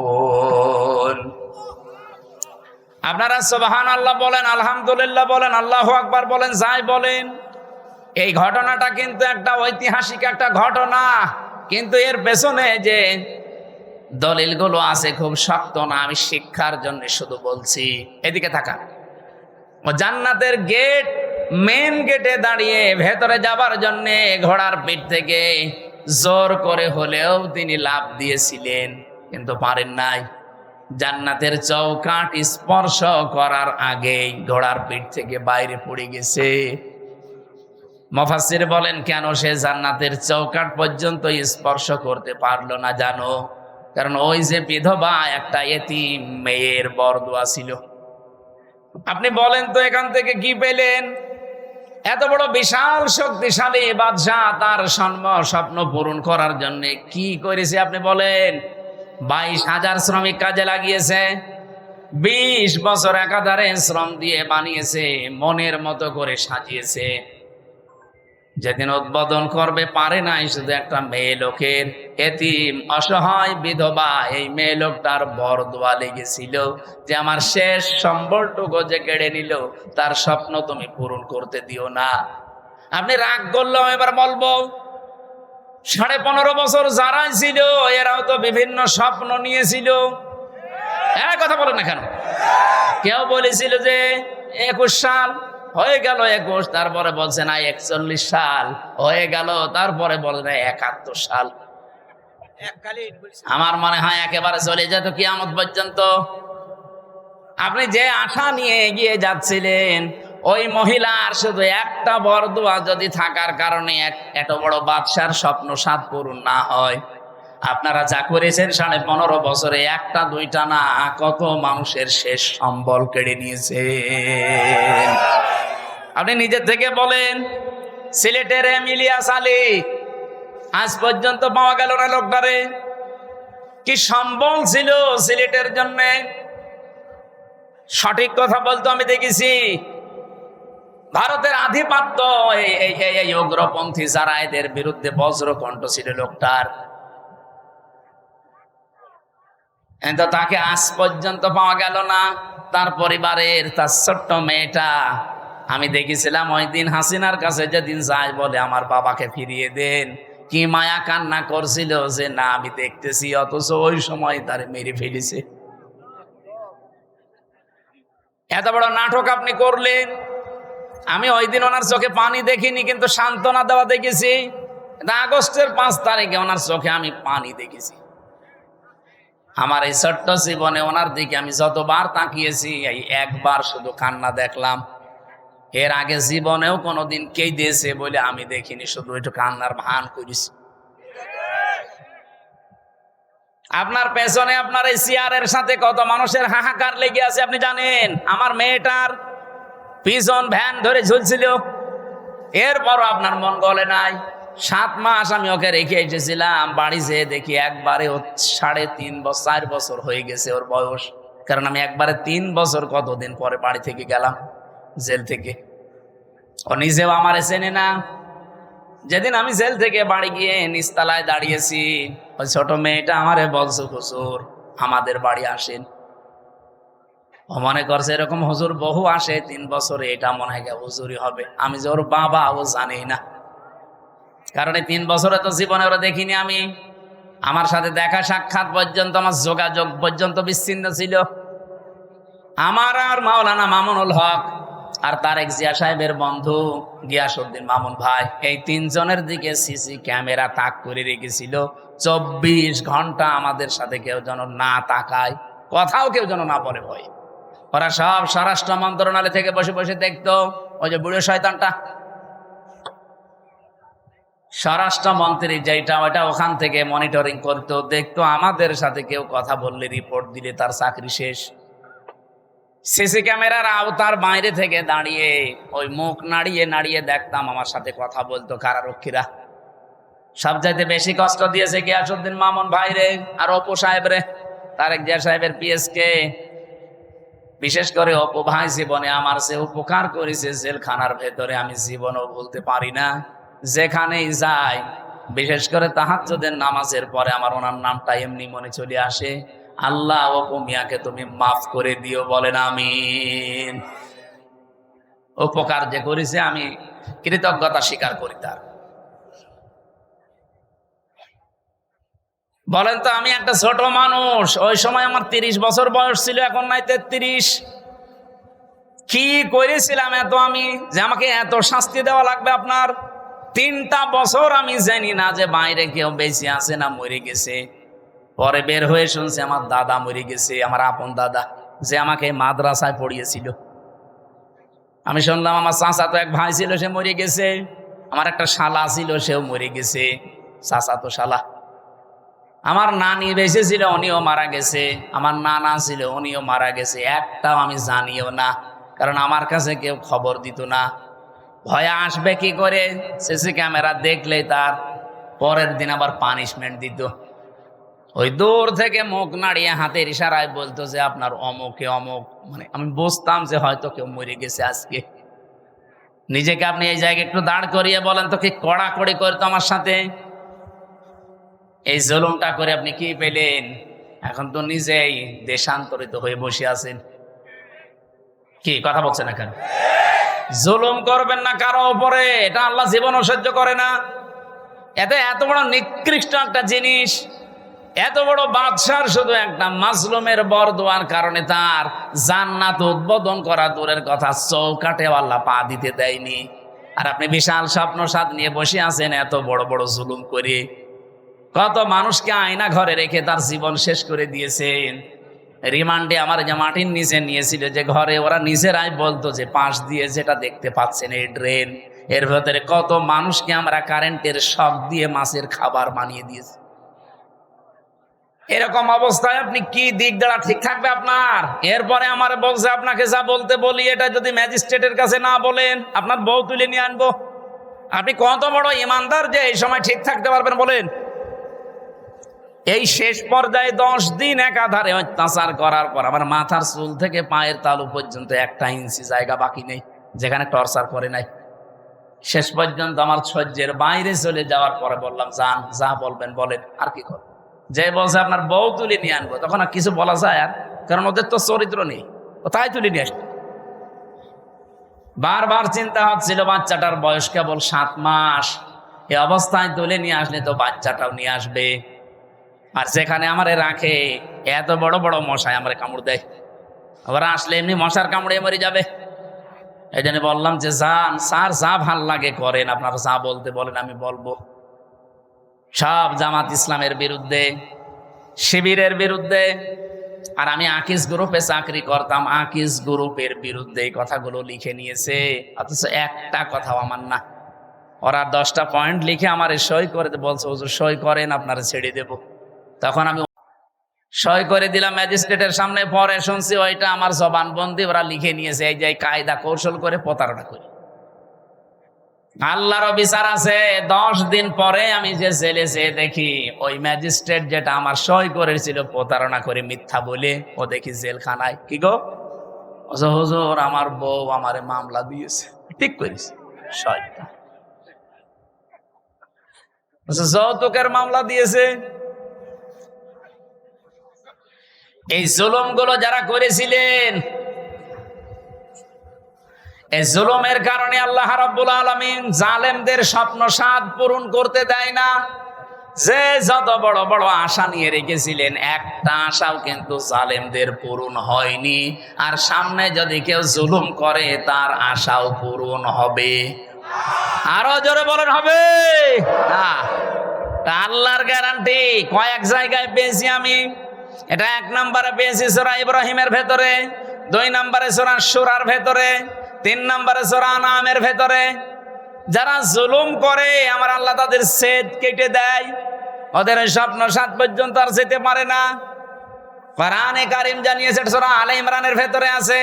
[SPEAKER 1] আপনারা সুবহানাল্লাহ বলেন, আলহামদুলিল্লাহ বলেন, আল্লাহু আকবার বলেন, যাই বলেন। এই ঘটনাটা কিন্তু একটা ঐতিহাসিক একটা ঘটনা, কিন্তু এর পেছনে যে দলিলগুলো আছে খুব শক্ত না। আমি শিক্ষার জন্য শুধু বলছি। এদিকে থাকা জান্নাতের গেট, মেন গেটে দাঁড়িয়ে ভেতরে যাবার জন্য ঘোড়ার পিঠ থেকে জোর করে হলেও তিনি লাফ দিয়েছিলেন, কিন্তু পারেন নাই। জান্নাতের চৌকাঠ স্পর্শ করার আগেই ঘোড়ার পিঠ থেকে বাইরে পড়ে গেছে। মুফাসসির বলেন কেন সে জান্নাতের চৌকাঠ পর্যন্ত স্পর্শ করতে পারলো না জানো? কারণ ওই যে বিধবা একটা এতিম মেয়ের বরদোয়া ছিল। আপনি বলেন তো এখান থেকে কি পেলেন? এত বড় বিশাল শক্তিশালী বাদশাহ তার স্বপ্ন পূরণ করার জন্য কি করেছে আপনি বলেন? 22,000 শ্রমিক কাজে লাগিয়েছে, 20 বছর একাধারে শ্রম দিয়ে বানিয়েছে, মনের মতো করে সাজিয়েছে। যেদিন উদ্বোধন করবে পারে নাই শুধু একটা মেয়ে লোকের, এতিম অসহায় বিধবা এই মেয়ে লোকটার বরদোয়া লেগেছিল যে আমার শেষ সম্বলটুকু যে কেড়ে নিল তার স্বপ্ন তুমি পূরণ করতে দিও না। আপনি রাগ করলেও এবার বলবো 15.5 বছর যারা ছিল এরাও তো বিভিন্ন স্বপ্ন নিয়েছিল। হ্যাঁ, কথা বলেন না কেন? কেউ বলেছিল যে 21 সাল হয়ে গেল, 21, তারপরে বলছে না 41 সাল হয়ে গেল, তারপরে বলে না 71 সাল। আমার মনে হয় একেবারে চলে যেত কিয়ামত পর্যন্ত। আপনি যে আশা নিয়ে এগিয়ে যাচ্ছিলেন ওই মহিলার শুধু একটা বরদোয়া যদি থাকার কারণে এত বড় বাদশার স্বপ্ন সাত পূরণ না হয়, আপনারা যা করেছেন 15.5 বছরে একটা দুইটা না কত মানুষের শেষ সম্বল কেড়ে নিয়েছে। আপনি নিজের থেকে বলেন, সিলেটের ইলিয়াস আলী আজ পর্যন্ত পাওয়া গেল না লোকটারে। কি সম্বল ছিল সিলেটের জন্য? সঠিক কথা বলতো আমি দেখেছি। ভারতের আধিপত্য এই উগ্রপন্থী যারা এদের বিরুদ্ধে বজ্রকণ্ঠ ছিল লোকটার, কিন্তু তাকে আজ পর্যন্ত পাওয়া গেল না। তার পরিবারের তার ছোট্ট মেয়েটা আমি দেখেছিলাম ওই দিন হাসিনার কাছে যেদিন যায় বলে আমার বাবাকে ফিরিয়ে দেন, কি মায়া কান্না করছিল যে না আমি দেখতেছি, অথচ ওই সময় তার মেরে ফেলেছে। এত বড় নাটক আপনি করলেন। আমি ওই দিন ওনার চোখে পানি দেখিনি, কিন্তু সান্ত্বনা দেওয়া দেখেছি। আগস্টের 5 তারিখে ওনার চোখে আমি পানি দেখেছি। আমার এই ছোট্ট জীবনে ওনার দিকে আমি যতবার তাকিয়েছি এই একবার শুধু কান্না দেখলাম। এর আগে জীবনেও কোনোদিন কে দিয়েছে বলে আমি দেখিনি, শুধু একটু কান্নার ভান করেছি। আপনার পেছনে আপনার এই চেয়ারের সাথে কত মানুষের হাহাকার লেগে আছে আপনি জানেন? আমার মেয়েটার পিছন ভ্যান ধরে ঝুলছিল, এরপরও আপনার মন গলে নাই। 7 মাস আমি ওকে রেখে এসেছিলাম, বাড়ি যেয়ে দেখি একবারে ও 3.5 বছর হয়ে গেছে ওর বয়স। কারণ আমি একবারে 3 বছর কতদিন পরে বাড়ি থেকে গেলাম জেল থেকে। ও নিজেও আমারে চেনে না। যেদিন আমি জেল থেকে বাড়ি গিয়ে নিচতলায় দাঁড়িয়েছি, ওই ছোট মেয়েটা আমারে বলছে হুজুর আমাদের বাড়ি আসেন। ও মনে করছে এরকম হুজুর বহু আসে 3 বছরে, এটা মনে হয় হুজুরই হবে। আমি যে ওর বাবা ও জানি না, কারণ এই 3 বছরে তো জীবনে ওরা দেখিনি আমি। আমার সাথে দেখা সাক্ষাৎ পর্যন্ত, আমার যোগাযোগ পর্যন্ত বিচ্ছিন্ন ছিল। আমার আর মাওলানা মামুনুল হক আর তারেক জিয়া সাহেবের বন্ধু গিয়াসউদ্দিন মামুন ভাই, এই 3 জনের দিকে সিসি ক্যামেরা তাক করে রেখেছিল। 24 ঘন্টা আমাদের সাথে কেউ যেন না তাকায়, কথাও কেউ যেন না বলে ভয়। ওরা সব স্বরাষ্ট্র মন্ত্রণালয় থেকে বসে বসে দেখতো। ওই যে বুড়ো শয়তানটা স্বরাষ্ট্রমন্ত্রী যেটা, ওটা ওখান থেকে মনিটরিং করতো, দেখতো আমাদের সাথে কেউ কথা বললে রিপোর্ট দিলে তার চাকরি শেষ। সিসি ক্যামেরার আওতার বাইরে থেকে দাঁড়িয়ে ওই মুখ নাড়িয়ে নাড়িয়ে দেখতাম আমার সাথে কথা বলতো কারারক্ষীরা। সবচাইতে বেশি কষ্ট দিয়েছে গিয়াসউদ্দিন মামুন ভাই রে, আর অপু সাহেব রে, তারেক জিয়া সাহেবের পিএসকে। বিশেষ করে অপু ভাই জীবনে আমার যে উপকার করেছে জেলখানার ভেতরে আমি জীবনও ভুলতে পারি না। যেখানেই যাই, বিশেষ করে তাহাজ্জুদের নামাজের পরে আমার ওনার নামটা এমনি মনে চলে আসে, আল্লাহ অপু মিয়াকে তুমি মাফ করে দিও, বলেন আমিন। উপকার যে করেছে আমি কৃতজ্ঞতা স্বীকার করি তার। বলেন তো, আমি একটা ছোট মানুষ, ওই সময় আমার 30 বছর বয়স ছিল, এখন নাই 33। কি করেছিলাম এত আমি যে আমাকে এত শাস্তি দেওয়া লাগবে আপনার? 3টা বছর আমি জানি না যে বাইরে কেউ বেঁচে আছে না মরে গেছে। পরে বের হয়ে শুনছি আমার দাদা মরে গেছে, আমার আপন দাদা যে আমাকে মাদ্রাসায় পড়িয়েছিল। আমি শুনলাম আমার চাচাতো এক ভাই ছিল, সে মরে গেছে। আমার একটা শালা ছিল, সেও মরে গেছে, চাচাতো শালা। আমার নানি বেঁচে ছিল, উনিও মারা গেছে। আমার নানা ছিল, উনিও মারা গেছে। একটাও আমি জানিও না, কারণ আমার কাছে কেউ খবর দিত না। ভয়ে আসবে কি করে? সিসি ক্যামেরা দেখলেই তার পরের দিন আবার পানিশমেন্ট দিত। ওই দূর থেকে মুখ নাড়িয়ে হাতের ইশারায় বলতো যে আপনার অমুকে অমুক। মানে আমি বুঝতাম যে হয়তো কেউ মরে গেছে আজকে। নিজেকে আপনি এই জায়গায় একটু দাঁড় করিয়ে বলেন তো, কি কড়াকড়ি করতো আমার সাথে। এই জুলুমটা করে আপনি কি পেলেন? এখন তো নিজেই দেশান্তরিত হয়ে বসে আছেন। কি কথা বলছেন না কেন? জুলুম করবেন না কারো উপরে, এটা আল্লাহ জীবনও সহ্য করে না। এত বড় নিকৃষ্ট একটা জিনিস, এত বড় বাদশার শুধু একটা মাজলুমের বরদোয়ার কারণে তার জান্নাত উদ্বোধন করা দূরের কথা, চৌকাটে আল্লাহ পা দিতে দেয়নি। আর আপনি বিশাল স্বপ্ন সাদ নিয়ে বসে আছেন এত বড় বড় জুলুম করে। কত মানুষকে আয়না ঘরে রেখে তার জীবন শেষ করে দিয়েছেন। রিমান্ডে আমার যে মাটির নিচে নিয়েছিল, যে ঘরে ওরা নিজেরাই বলতো যে পাশ দিয়ে যেটা দেখতে পাচ্ছেন এই ড্রেন, এর ভেতরে কত মানুষকে আমরা কারেন্টের শক দিয়ে মাছের খাবার বানিয়ে দিয়েছি। এরকম অবস্থায় আপনি কি দিক দ্বারা ঠিক থাকবে আপনার? এরপরে আমার বলছে আপনাকে যা বলতে বলি, এটা যদি ম্যাজিস্ট্রেটের কাছে না বলেন আপনার বউ তুলে নিয়ে আনবো। আপনি কত বড় ইমানদার যে এই সময় ঠিক থাকতে পারবেন বলেন? এই শেষ পর্যায়ে 10 দিন একাধারে অত্যাচার করার পর আমার মাথার চুল থেকে পায়ের তালু পর্যন্ত 1 ইঞ্চি জায়গা বাকি নেই যেখানে টর্চার করে নাই। শেষ পর্যন্ত আমার সহ্যের বাইরে চলে যাওয়ার পরে বললাম, যান, যা বলবেন বলেন, আর কি করবেন। যে বলছে আপনার বউ তুলে নিয়ে আনবো, তখন আর কিছু বলা যায়? আর কারণ ওদের তো চরিত্র নেই, তাই তুলে নিয়ে আসবে। বারবার চিন্তা হচ্ছিল, বাচ্চাটার বয়স কেবল 7 মাস, এই অবস্থায় তুলে নিয়ে আসলে তো বাচ্চাটাও নিয়ে আসবে। আর যেখানে আমারে রাখে এত বড় বড় মশায় আমারে কামড় দেয়, আবার আসলে এমনি মশার কামড়ে মরে যাবে। এই জন্য বললাম যে যান স্যার, যা ভাল লাগে করেন, আপনারা যা বলতে বলেন আমি বলবো। সব জামাত ইসলামের বিরুদ্ধে, শিবিরের বিরুদ্ধে। আর আমি আকিস গ্রুপে চাকরি করতাম, আকিস গ্রুপের বিরুদ্ধে এই কথাগুলো লিখে নিয়েছে, অথচ একটা কথাও আমার না। ওরা 10টা পয়েন্ট লিখে আমার সই করে বলছে, হুজুর সই করেন, আপনারা ছেড়ে দেব। তখন আমি সই করে দিলাম ম্যাজিস্ট্রেটের সামনে। পরে শুনছি ওইটা আমার জবানবন্দি ওরা লিখে নিয়েছে, এই যে কায়দা কৌশল করে প্রতারণা করে। আল্লাহর বিচার আছে। 10 দিন পরে আমি যে জেলে যেয়ে দেখি ওই ম্যাজিস্ট্রেট যেটা আমার সই করেছিল প্রতারণা করে মিথ্যা বলে, ও দেখি জেলখানায়। কি গো হুজুর, আমার বউ আমারে মামলা দিয়েছে। ঠিক করেছে, শয়তান। যৌতুকের মামলা দিয়েছে। এই জুলুম গুলো যারা করেছিলেন, এই জুলুমের কারণে আল্লাহ রাব্বুল আলামিন জালেমদের স্বপ্ন সাধ পূরণ করতে দেয় না। যে যত বড় বড় আশা নিয়ে রেখেছিলেন, একটা আশাও কিন্তু জালেমদের পূরণ হয়নি। আর সামনে যদি কেউ জুলুম করে তার আশাও পূরণ হবে। আরো জোরে বলেন, হবে না? আল্লাহর গ্যারান্টি কয়েক জায়গায় পেয়েছি আমি। এটা 1 নম্বরে পেয়েছি সূরা ইব্রাহিমের ভেতরে, 2 নম্বরে সূরা শুরার ভেতরে, 3 নম্বরে সূরা আনামের ভেতরে। যারা জুলুম করে আমার আল্লাহ তাদের সেদ কেটে দেয়, ওদের স্বপ্ন সাত পর্যন্ত আর যেতে পারে না। কোরআনে কারীম জানিয়েছে, সূরা আলে ইমরানের ভেতরে আছে,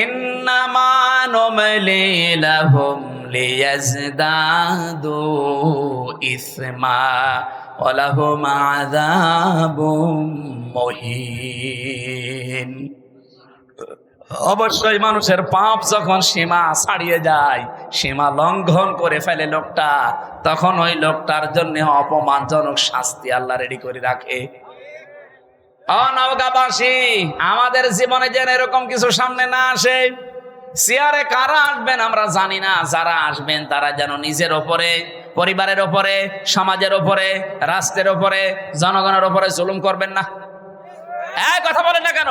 [SPEAKER 1] ইন্নামা নুমলি লাহুম লিয়াজদাদু ইসমা ওয়া লাহুম আযাবুম মুহিন। অবশ্যই মানুষের পাপ যখন সীমা ছাড়িয়ে যায়, সীমা লঙ্ঘন করে ফেলে লোকটা, তখন ওই লোকটার জন্য অপমানজনক শাস্তি আল্লাহ রেডি করে রাখে। নওগাঁবাসী, আমাদের জীবনে যেন এরকম কিছু সামনে না আসে। চেয়ারে কারা আসবেন আমরা জানি না, যারা আসবেন তারা যেন নিজের ওপরে, পরিবারের ওপরে, সমাজের ওপরে, রাষ্ট্রের ওপরে, জনগণের ওপরে জুলুম করবেন না। কথা বলেন না কেন?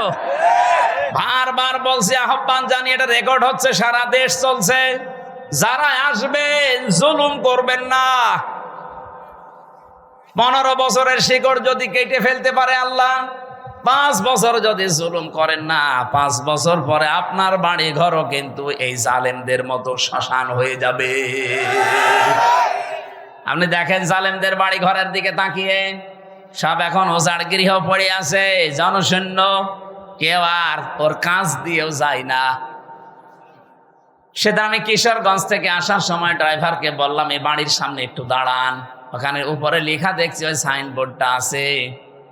[SPEAKER 1] বারবার বলছি, আহ্বান জানি, এটা রেকর্ড হচ্ছে, সারা দেশ চলছে। যারা আসবেন জুলুম করবেন না। 15 বছরের শিকড় যদি কেটে ফেলতে পারে আল্লাহ, 5 বছর যদি জুলুম করেন না, 5 বছর পরে আপনার বাড়ি ঘরও কিন্তু এই জালেমদের মতো শ্মশান হয়ে যাবে। আপনি দেখেন জালেমদের বাড়ি ঘরের দিকে তাকিয়ে, সব এখন ওজাড় গৃহ পড়ে আছে, জনশূন্য, কেউ আর ওর কাজ দিয়েও যায় না। সেটা আমি কিশোরগঞ্জ থেকে আসার সময় ড্রাইভারকে বললাম এই বাড়ির সামনে একটু দাঁড়ান, ওখানে উপরে লেখা দেখছি ওই সাইনবোর্ডটা আছে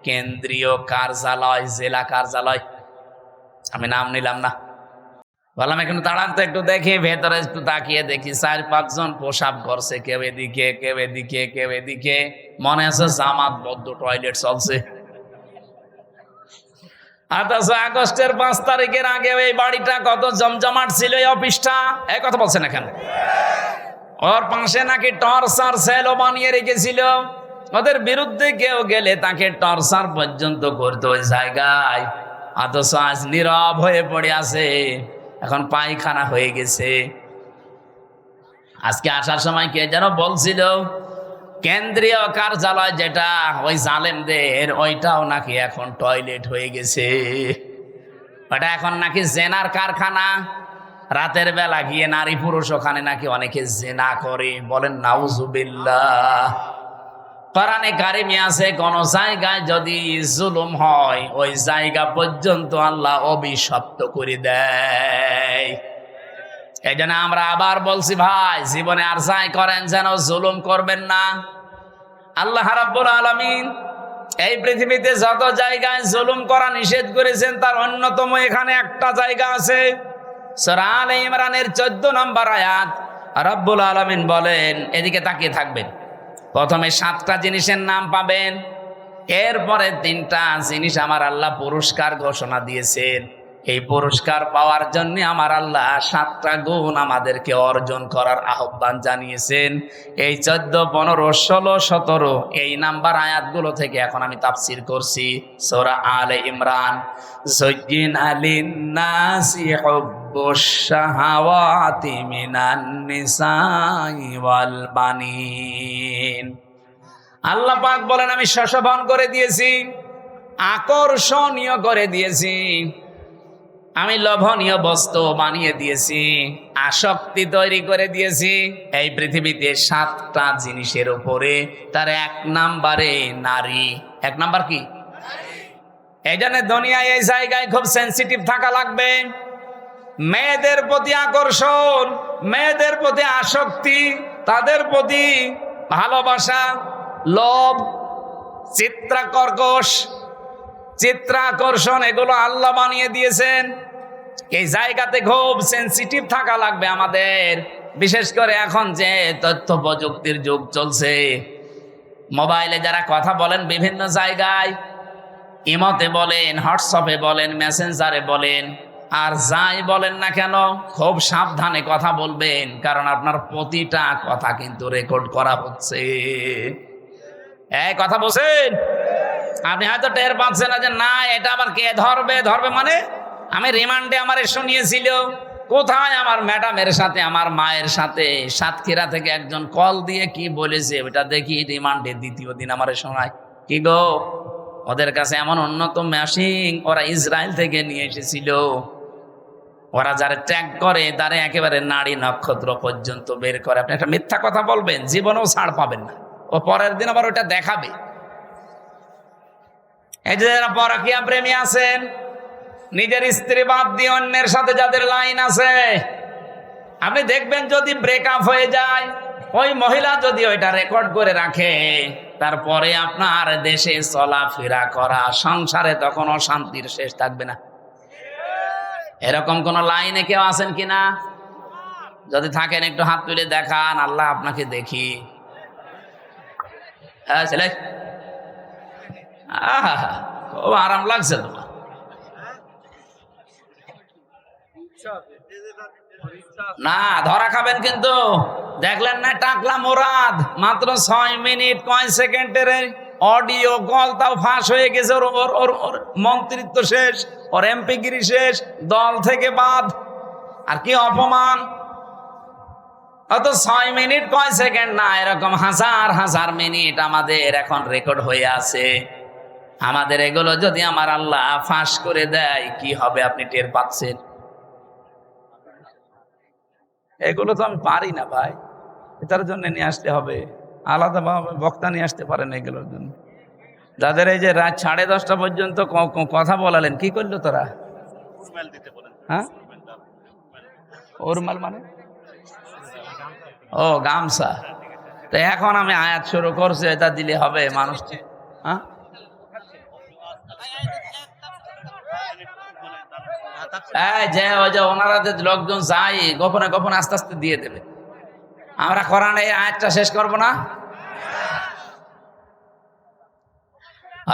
[SPEAKER 1] কেন্দ্রীয় কার্যালয়, জেলা কার্যালয়। আমি নাম নিলাম না, বললাম এখানে দাঁড়ান তো একটু দেখি। ভেতরে একটু তাকিয়ে দেখি 4-5 জন প্রসাব করছে, কেউ এদিকে কেউ এদিকে কেউ এদিকে, মনে আছে জামাত বদ্ধ টয়লেট চলছে। অথচ আগস্টের 5 তারিখের আগে এই বাড়িটা কত জমজমাট ছিল, এই অফিসটা। এই কথা বলছেন এখানে। ওর পাশে নাকি টর্চার সেলও বানিয়ে রেখেছিল, ওদের বিরুদ্ধে কেউ গেলে তাকে টর্চার পর্যন্ত করতো ওই জায়গায়। অথচ আজ নীরব হয়ে পড়ে আছে, এখন পায়খানা হয়ে গেছে। আজকে আসার সময় কে যেন বলছিল কেন্দ্রীয় কার্যালয় যেটা ওই জালেমদের, ওইটাও নাকি এখন টয়লেট হয়ে গেছে। ওটা এখন নাকি জেনার কারখানা। রাতের বেলা গিয়ে নারী পুরুষ ওখানে নাকি অনেকে জেনা করে, বলেন নাউজুবিল্লাহ। কোরআনে কারিমে আছে কোন জায়গায় যদি জুলুম হয় ওই জায়গা পর্যন্ত আল্লাহ অভিশপ্ত করে দেয়। এই জন্য আমরা আবার বলছি ভাই, জীবনে আর যাই করেন যেন জুলুম করবেন না। আল্লাহ রাব্বুল আলামিন এই পৃথিবীতে যত জায়গায় জুলুম করা নিষেধ করেছেন তার অন্যতম এখানে একটা জায়গা আছে। সূরা আলে ইমরানের 14 নম্বর আয়াত রাব্বুল আলামিন বলেন, এদিকে তাকিয়ে থাকবেন, প্রথমে 7টা জিনিসের নাম পাবেন, এরপরে 3টা জিনিস আমার আল্লাহ পুরস্কার ঘোষণা দিয়েছেন। এই পুরস্কার পাওয়ার জন্য আমার আল্লাহ 7টা গুণ আমাদেরকে অর্জন করার আহ্বান জানিয়েছেন। এই 14, 15, 16, 17 এই নাম্বার আয়াতগুলো থেকে এখন আমি তাফসীর করছি। সূরা আলে ইমরান। যুজ্জিনা লিন-নাসি হুব্বুশ শাহাওয়াতি মিনান নিসাই ওয়াল বানিন। আল্লাহ পাক বলেন আমি শোভন করে দিয়েছি, আকর্ষণীয় করে দিয়েছি, আমি লোভনীয় বস্তু বানিয়ে দিয়েছি, আসক্তি তৈরি করে দিয়েছি এই পৃথিবীতে 7টা জিনিসের উপরে। তার 1 নম্বরে নারী। 1 নাম্বার কি? এই জন্য দুনিয়ায় এই জায়গায় খুব সেন্সিটিভ থাকা লাগবে। মেয়েদের প্রতি আকর্ষণ, মেয়েদের প্রতি আসক্তি, তাদের প্রতি ভালোবাসা, লোভ, চিত্রাকর্ষণ, এগুলো আল্লাহ বানিয়ে দিয়েছেন। এই জায়গাতে খুব সেন্সিটিভ থাকা লাগবে আমাদের। বিশেষ করে এখন যে তথ্য প্রযুক্তির যুগ চলছে, মোবাইলে যারা কথা বলেন বিভিন্ন জায়গায়, ইমোতে বলেন, হোয়াটসঅ্যাপে বলেন, মেসেঞ্জারে বলেন, আর যাই বলেন না কেন খুব সাবধানে কথা বলবেন, কারণ আপনার প্রতিটা কথা কিন্তু রেকর্ড করা হচ্ছে। এই কথা বলছেন, আপনি হয়তো টের পাচ্ছেন না যে না এটা আবার কে ধরবে মানে আমি রিমান্ডে আমার শুনিয়েছিল, কোথায় আমার ম্যাডামের সাথে আমার মায়ের সাথে সাতক্ষীরা থেকে একজন কল দিয়ে কি বলেছে ওটা দেখি রিমান্ডে 2য় দিন আমার শোনায়। কি গো, ওদের কাছে এমন উন্নত মেশিন ওরা ইসরায়েল থেকে নিয়ে এসেছিল, ওরা যারা ট্যাগ করে তারা একেবারে নাড়ি নক্ষত্র পর্যন্ত বের করে। আপনি একটা মিথ্যা কথা বলবেন, জীবনেও ছাড় পাবেন না, ও পরের দিন আবার ওটা দেখাবে। এই যে যারা পরকীয়া প্রেমী আছেন, নিজের স্ত্রী বাদ দিয়ে অন্যের সাথে যাদের লাইন আছে, আপনি দেখবেন যদি ব্রেকআপ হয়ে যায়, ওই মহিলা যদি ওইটা রেকর্ড করে রাখে, তারপরে আপনার দেশে চলাফেরা করা, সংসারে তখন অশান্তির শেষ থাকবে না। এরকম কোন লাইনে কেউ আছেন কিনা? যদি থাকেন একটু হাত তুলে দেখান, আল্লাহ আপনাকে দেখি। হ্যাঁ ছেলে, খুব আরাম লাগছে তোমার। না ধরা খাবেন কিন্তু। দেখলেন না টাকলা মোরাদ মাত্র 6 মিনিট 9 সেকেন্ডের অডিও কল, তাও ফাঁস হয়ে গেছে। ওর মন্ত্রিত্ব শেষ, ওর এমপিগিরি শেষ, দল থেকে বাদ। আর কি অপমান! অত 6 মিনিট 9 সেকেন্ড না, এরকম হাজার হাজার মিনিট আমাদের এখন রেকর্ড হয়ে আছে। আমাদের এগুলো যদি আমার আল্লাহ ফাঁস করে দেয় কি হবে আপনি টের পাচ্ছেন? এগুলো তো আমি পারি না ভাই, এটার জন্য নিয়ে আসতে হবে আলাদাভাবে বক্তা নিয়ে আসতে পারেন এগুলোর জন্য। যাদের এই যে রাত 10:30 পর্যন্ত কথা বলালেন, কি করলো তোরা? হ্যাঁ, ওরমাল মানে ও গামছা। তো এখন আমি আয়াত শুরু করছি, এটা দিলে হবে মানুষ? হ্যাঁ, যে ওই যে ওনারা যে লোকজন যাই গোপনে গোপনে আস্তে আস্তে দিয়ে দেবে। আমরা কোরআনে এই আয়াতটা শেষ করব না?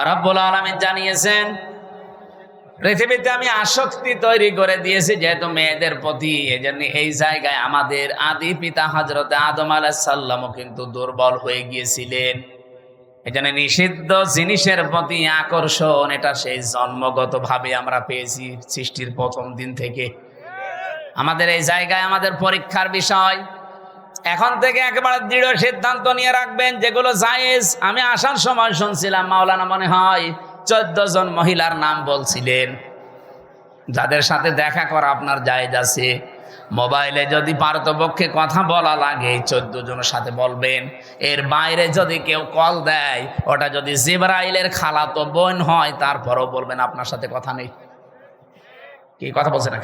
[SPEAKER 1] রব্বুল আলামিন জানিয়েছেন, পৃথিবীতে আমি আসক্তি তৈরি করে দিয়েছি যেহেতু মেয়েদের প্রতি, এজন্য এই জায়গায় আমাদের আদি পিতা হযরত আদম আলাইহিস সালামও কিন্তু দুর্বল হয়ে গিয়েছিলেন। এজন্য নিষিদ্ধ জিনিসের প্রতি আকর্ষণ, এটা সেই জন্মগত ভাবে আমরা পেয়েছি সৃষ্টির প্রথম দিন থেকে। আমাদের এই জায়গায় আমাদের পরীক্ষার বিষয়। এখন থেকে একেবারে দৃঢ় সিদ্ধান্ত নিয়ে রাখবেন যেগুলো জায়েজ। আমি আসার সময় শুনছিলাম মাওলানা মনে হয় 14 জন মহিলার নাম বলছিলেন যাদের সাথে দেখা করা আপনার জায়েজ আছে। মোবাইলে যদি পারতপক্ষে কথা বলা লাগে 14 জনের সাথে বলবেন। এর বাইরে যদি কেউ কল দেয়, ওটা যদি জিবরাইলের খালাতো বোন হয়, তারপরও বলবেন আপনার সাথে কথা নেই। কি কথা বলছেন না?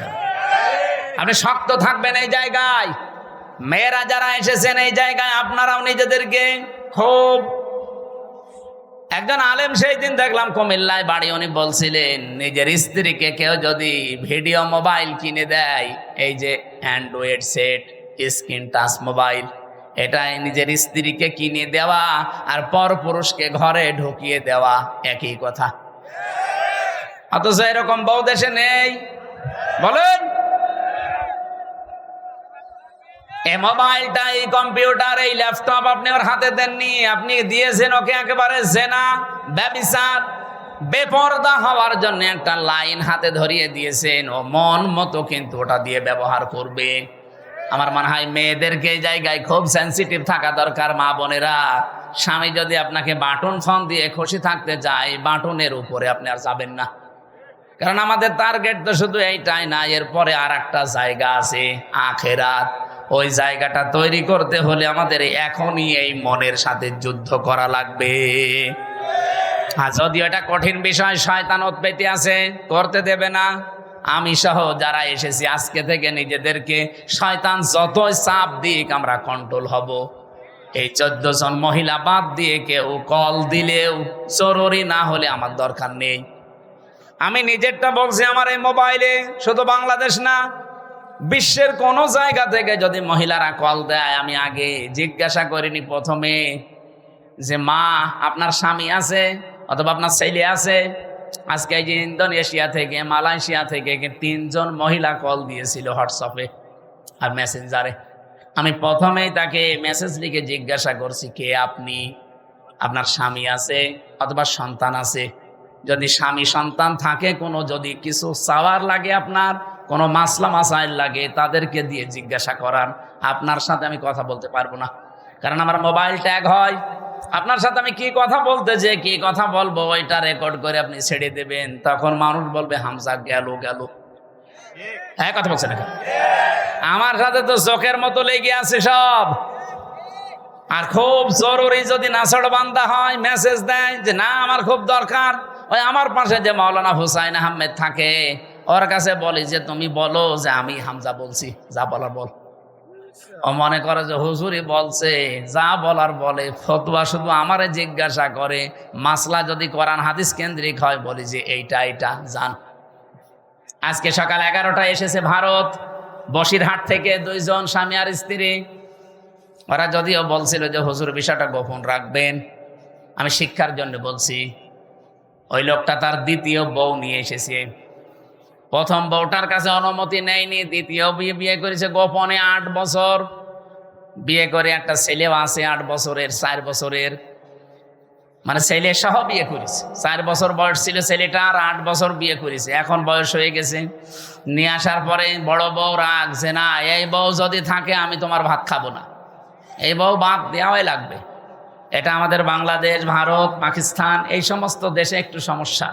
[SPEAKER 1] আপনি শক্ত থাকবেন এই জায়গায়। মেয়েরা যারা এসেছেন এই জায়গায়, আপনারাও নিজেদেরকে খুব, একজন আলেম সেই দিন দেখলাম কুমিল্লায় বাড়ি, উনি বলছিলেন নিজের স্ত্রীকে কেউ যদি ভিডিও মোবাইল কিনে দেয়, এই যে Android set, screen touch mobile, এটাই নিজের স্ত্রীকে কিনে দেওয়া আর পরপুরুষকে ঘরে ঢুকিয়ে দেওয়া একই কথা। অথচ এরকম বউ দেশে নেই। বলেন, এই মোবাইলটা, এই কম্পিউটার, এই ল্যাপটপ আপনি ওর হাতে দেননি, আপনি দিয়েছেন ওকে একেবারে জেনা, ব্যভিচার, বেপরদা হওয়ার জন্য একটা লাইন হাতে ধরিয়ে দিয়েছেন। ও মন মতো কিন্তু ওটা দিয়ে ব্যবহার করবে। আমার মনে হয় মেয়েদেরকে এই জায়গায় খুব সেন্সিটিভ থাকা দরকার। মা বোনেরা, স্বামী যদি আপনাকে বাটন ফোন দিয়ে খুশি থাকতে চায়, বাটনের উপরে আপনি আর যাবেন না। কারণ আমাদের টার্গেট তো শুধু এইটাই না, এরপরে আর একটা জায়গা আছে, আখেরাত। ওই জায়গাটা তৈরি করতে হলে আমাদের এখনই এই মনের সাথে যুদ্ধ করা লাগবে। আর যদিও এটা কঠিন বিষয়, শয়তান উৎপত্তি আছে, করতে দেবে না। আমি সহ যারা এসেছি আজকে থেকে নিজেদেরকে শয়তান যতই চাপ দিক আমরা কন্ট্রোল হব। এই 14 জন মহিলা বাদ দিয়ে কেউ কল দিলেও জরুরি না হলে আমার দরকার নেই। আমি নিজেরটা বলছি, আমার এই মোবাইলে শুধু বাংলাদেশ না, বিশ্বের কোন জায়গা থেকে যদি মহিলারা কল দেয়, আমি আগে জিজ্ঞাসা করিনি প্রথমে যে মা আপনার স্বামী আছে অথবা আপনার ছেলে আছে। আজকে এই যে ইন্দোনেশিয়া থেকে, মালয়েশিয়া থেকে 3 জন মহিলা কল দিয়েছিল হোয়াটসঅ্যাপে আর মেসেঞ্জারে। আমি প্রথমেই তাকে মেসেজ লিখে জিজ্ঞাসা করছি, কে আপনি, আপনার স্বামী আছে অথবা সন্তান আছে? যদি স্বামী সন্তান থাকে, কোনো যদি কিছু চাওয়ার লাগে, আপনার কোনো মাসলা মাসাইল লাগে, তাদেরকে দিয়ে জিজ্ঞাসা করান। আপনার সাথে আমি কথা বলতে পারবো না, কারণ আমার মোবাইল ট্যাগ হয়। আপনার সাথে আমি কি কথা বলতে যে কি কথা বলবো ওইটা রেকর্ড করে আপনি ছেড়ে দেবেন, তখন মানুষ বলবে হামজা গেল গেল। হ্যাঁ, কথা বলছেন না? আমার সাথে তো চোখের মতো লেগে আছে সব। আর খুব জরুরি যদি নাছড় বান্দা হয়, মেসেজ দেয় যে না আমার খুব দরকার, ওই আমার পাশে যে মাওলানা হুসাইন আহমেদ থাকে, ওর কাছে বলি যে তুমি বলো যে আমি হামজা বলছি, যা বলার বল। ও মনে করে যে হুজুরি বলছে, যা বলার বলে। ফতোয়া শুধু আমারে জিজ্ঞাসা করে, মাসলা যদি কোরআন হাদিস কেন্দ্রিক হয় বলি যে এইটা এইটা জান। আজকে সকাল 11টায় এসেছে ভারত, বসিরহাট থেকে 2 জন স্বামী আর স্ত্রী। ওরা যদিও বলছিল যে হুজুর বিষয়টা গোপন রাখবেন, আমি শিক্ষার জন্য বলছি। ওই লোকটা তার দ্বিতীয় বউ নিয়ে এসেছে। প্রথম বউটার কাছে অনুমতি নেয়নি, দ্বিতীয় বিয়ে করেছে গোপনে। 8 বছর বিয়ে করে একটা ছেলেও আছে 8 বছরের, 4 বছরের, মানে ছেলে সহ বিয়ে করেছে। 4 বছর বয়স ছিল ছেলেটা, আর 8 বছর বিয়ে করেছে। এখন বয়স হয়ে গেছে। নিয়ে আসার পরে বড় বউ রাখছে, না এই বউ যদি থাকে আমি তোমার ভাত খাবো না, এই বউ বাদ দেওয়াই লাগবে। এটা আমাদের বাংলাদেশ, ভারত, পাকিস্তান এই সমস্ত দেশে একটু সমস্যা।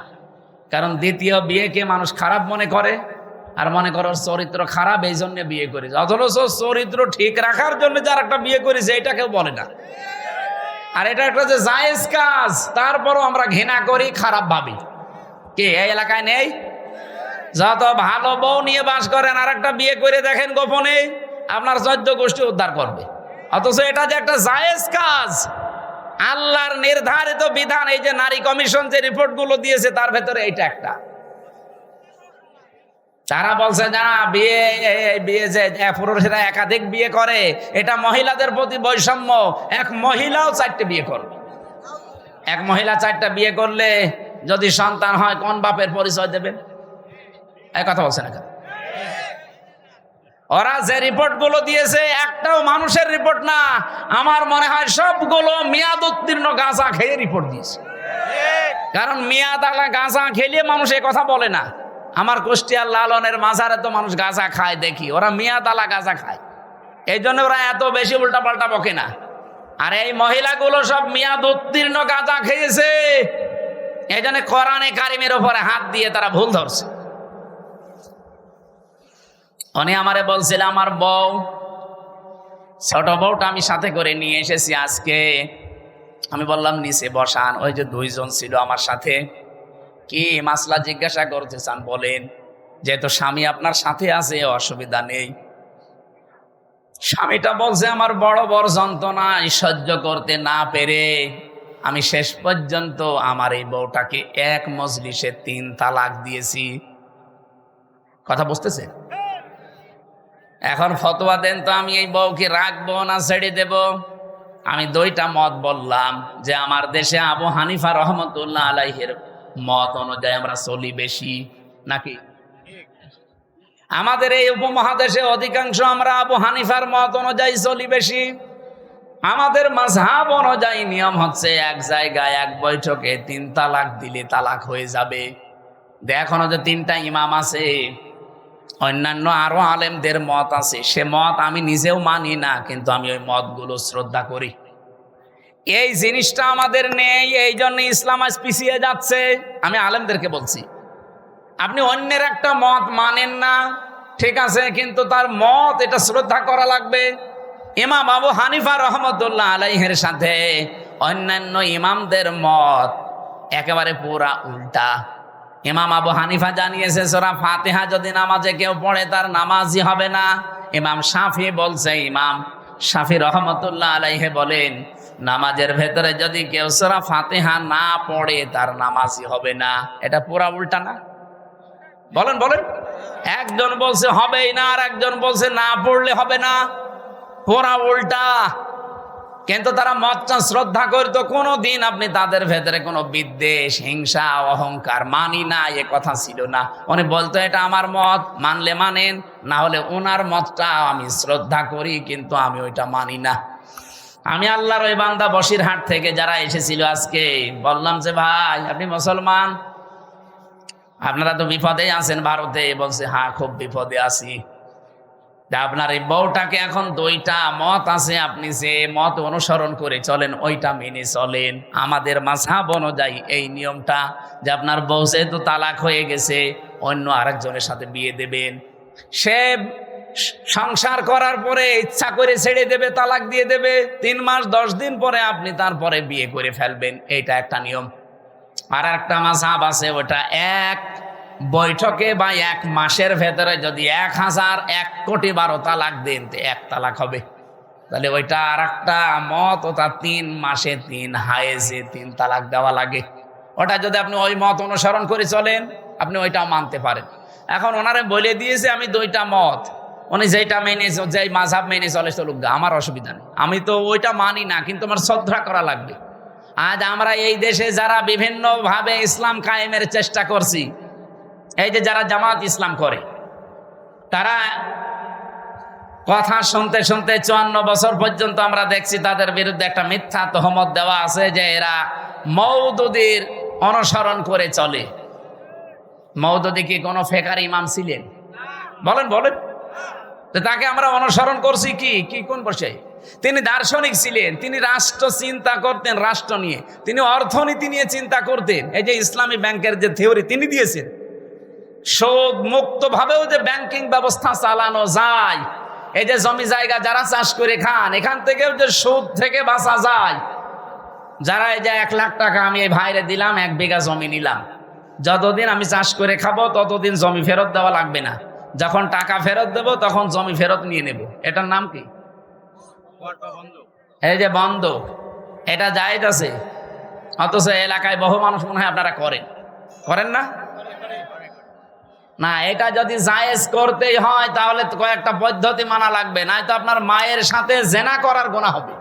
[SPEAKER 1] কারণ দ্বিতীয় বিয়েকে মানুষ খারাপ মনে করে, আর মনে করো চরিত্র খারাপ, এই জন্য বিয়ে করেছে। অথচ চরিত্র ঠিক রাখার জন্য যার একটা বিয়ে করেছে, এটা কেউ বলে না। আর এটা একটা যে জায়েজ কাজ, তারপরও আমরা ঘৃণা করি, খারাপ ভাবি। কি এই এলাকায় নেই? যত ভালো বউ নিয়ে বাস করেন আর একটা বিয়ে করে দেখেন গোপনে, আপনার 14 গোষ্ঠী উদ্ধার করবে। অথচ এটা যে একটা জায়েজ কাজ, আল্লাহর নির্ধারিত বিধান। এই যে নারী কমিশন যে রিপোর্টগুলো দিয়েছে তার ভেতরে এইটা একটা। তারা বলছে না বিয়ে যে পুরুষেরা একাধিক বিয়ে করে, এটা মহিলাদের প্রতি বৈষম্য। এক মহিলাও 4টে বিয়ে করবে। এক মহিলা 4টা বিয়ে করলে যদি সন্তান হয়, কোন বাপের পরিচয় দেবেন? এই কথা বলছে না কেন? ওরা যে রিপোর্ট গুলো দিয়েছে একটাও মানুষের রিপোর্ট না, আমার মনে হয় সবগুলো মেয়াদ উত্তীর্ণ গাঁজা খেয়ে রিপোর্ট দিয়েছে। কারণ মেয়াদ আলা গাঁজা খেলে মানুষ এ কথা বলে না। আমার কুষ্টিয়ার লালনের মাজারে তো মানুষ গাঁজা খায় দেখি, ওরা মেয়াদ আলা গাঁজা খায়, এই জন্য ওরা এত বেশি উল্টাপাল্টা বকে না। আর এই মহিলাগুলো সব মেয়াদ উত্তীর্ণ গাঁজা খেয়েছে, এই জন্য কোরআনে কারিমের উপরে হাত দিয়ে তারা ভুল ধরছে। উনি আমারে বলছিল, আমার বউ, ছোট বউটা আমি সাথে করে নিয়ে এসেছি আজকে। আমি বললাম নিচে বসান। ওই যে 2 জন ছিল আমার সাথে। কি মাসলা জিজ্ঞাসা করতে চান বলেন? যেহেতু স্বামী আপনার সাথে আছে, অসুবিধা নেই। স্বামীটা বলছে, আমার বড় বড় যন্ত্রণা সহ্য করতে না পেরে আমি শেষ পর্যন্ত আমার এই বউটাকে এক মজলিসে 3 তালাক দিয়েছি। কথা বুঝতেছে? এখন ফতোয়া দেন তো, আমি এই বউকে রাখবো না ছেড়ে দেব? আমি 2টা মত বললাম যে আমার দেশে আবু হানিফা রহমতুল্লাহ আলাইহির মত অনুযায়ী আমরা চলি বেশি, নাকি আমাদের এই উপমহাদেশে অধিকাংশ আমরা আবু হানিফার মত অনুযায়ী চলি বেশি। আমাদের মাযহাব অনুযায়ী নিয়ম হচ্ছে এক জায়গায় এক বৈঠকে 3 তালাক দিলে তালাক হয়ে যাবে। এখনো যে 3টা ইমাম আছে, অন্যান্য আরো আলেমদের মত আছে, সে মত আমি নিজেও মানি না, কিন্তু আমি ওই মতগুলো শ্রদ্ধা করি। এই জিনিসটা আমাদের নেই, এই জন্য ইসলাম আজ পিছিয়ে যাচ্ছে। আমি আলেমদেরকে বলছি, আপনি অন্যের একটা মত মানেন না, ঠিক আছে, কিন্তু তার মত এটা শ্রদ্ধা করা লাগবে। ইমাম আবু হানিফা রহমতুল্লাহ আলাইহির সাথে অন্যান্য ইমামদের মত একেবারে পুরা উল্টা। ইমাম আবু হানিফা জানিয়েছে সূরা ফাতিহা যদি নামাজে কেউ পড়ে তার নামাজই হবে না। ইমাম শাফি বলছে, ইমাম শাফি রহমতুল্লাহ আলাইহি বলেন, নামাজের ভেতরে যদি কেউ সূরা ফাতিহা না পড়ে তার নামাজই হবে না। এটা পুরা উল্টা না? বলেন বলেন। একজন বলছে হবেই না, আর একজন বলছে না পড়লে হবে না। পুরা উল্টা। কিন্তু তারা মতটা শ্রদ্ধা করতো। কোনোদিন আপনি তাদের ভেতরে কোনো বিদ্বেষ, হিংসা, অহংকার, মানি না এ কথা ছিল না। উনি বলতো এটা আমার মত, মানলে মানেন, না হলে ওনার মতটা আমি শ্রদ্ধা করি, কিন্তু আমি ওইটা মানি না। আমি আল্লাহর ওই বান্দা বসিরহাট থেকে যারা এসেছিল আজকে, বললাম যে ভাই আপনি মুসলমান, আপনারা তো বিপদে আছেন ভারতে। বলছে হ্যাঁ খুব বিপদে আছি। আপনার এই বউটাকে এখন 2টা মত আছে, আপনি যে মত অনুসরণ করে চলেন ওইটা মেনে চলেন। আমাদের মাযহাব অনুযায়ী এই নিয়মটা যে আপনার বউ যেহেতু তালাক হয়ে গেছে, অন্য আরেকজনের সাথে বিয়ে দেবেন। সে সংসার করার পরে ইচ্ছা করে ছেড়ে দেবে, তালাক দিয়ে দেবে। 3 মাস 10 দিন পরে আপনি তারপরে বিয়ে করে ফেলবেন, এইটা একটা নিয়ম। আর একটা মাযহাব আছে, ওটা এক বৈঠকে বা 1 মাসের ভেতরে যদি 1001 তালাক দেন তো 1 তালাক হবে। তাহলে ওইটা আর একটা মত, ওটা 3 মাসে 3 হায়েজে 3 তালাক দেওয়া লাগে। ওটা যদি আপনি ওই মত অনুসরণ করে চলেন, আপনি ওইটাও মানতে পারেন। এখন ওনারে বলে দিয়েছে আমি 2টা মত, উনি যেটা মেনে, যেই মাযহাব মেনে চলে চলুক, আমার অসুবিধা নেই। আমি তো ওইটা মানি না, কিন্তু আমার শ্রদ্ধা করা লাগবে। আজ আমরা এই দেশে যারা বিভিন্নভাবে ইসলাম কায়েমের চেষ্টা করছি, এই যে যারা জামাত ইসলাম করে, তারা কথা শুনতে শুনতে 54 বছর পর্যন্ত আমরা দেখছি তাদের বিরুদ্ধে একটা মিথ্যা তহমত দেওয়া আছে যে এরা মওদুদীর অনুসরণ করে চলে। মওদুদী কি কোনো ফেকার ইমাম ছিলেন? বলেন বলেন। তো তাকে আমরা অনুসরণ করছি কি কোন বসে? তিনি দার্শনিক ছিলেন, তিনি রাষ্ট্র চিন্তা করতেন, রাষ্ট্র নিয়ে, তিনি অর্থনীতি নিয়ে চিন্তা করতেন। এই যে ইসলামী ব্যাংকের যে থিওরি তিনি দিয়েছেন, সুদ মুক্ত ভাবেও যে ব্যাংকিং ব্যবস্থা চালানো যায়, এই যে জমি জায়গা যারা চাষ করে খান, এখান থেকেও যে সুদ থেকে বাঁচা যায়, যারা এই যে 1 লাখ টাকা আমি এই ভাইরে দিলাম, 1 বিঘা জমি নিলাম, যতদিন আমি চাষ করে খাবো ততদিন জমি ফেরত দেওয়া লাগবে না, যখন টাকা ফেরত দেব তখন জমি ফেরত নিয়ে নেব। এটার নাম কি? এই যে বন্ধক। এটা জায়েজ আছে, অথচ এলাকায় বহু মানুষ মনে হয় আপনারা করেন না? না, এটা যদি জায়েজ করতেই হয় তাহলে তো কয়েকটা পদ্ধতি মানা লাগবে, নয়তো আপনার মায়ের সাথে জেনা করার গুনাহ হবে।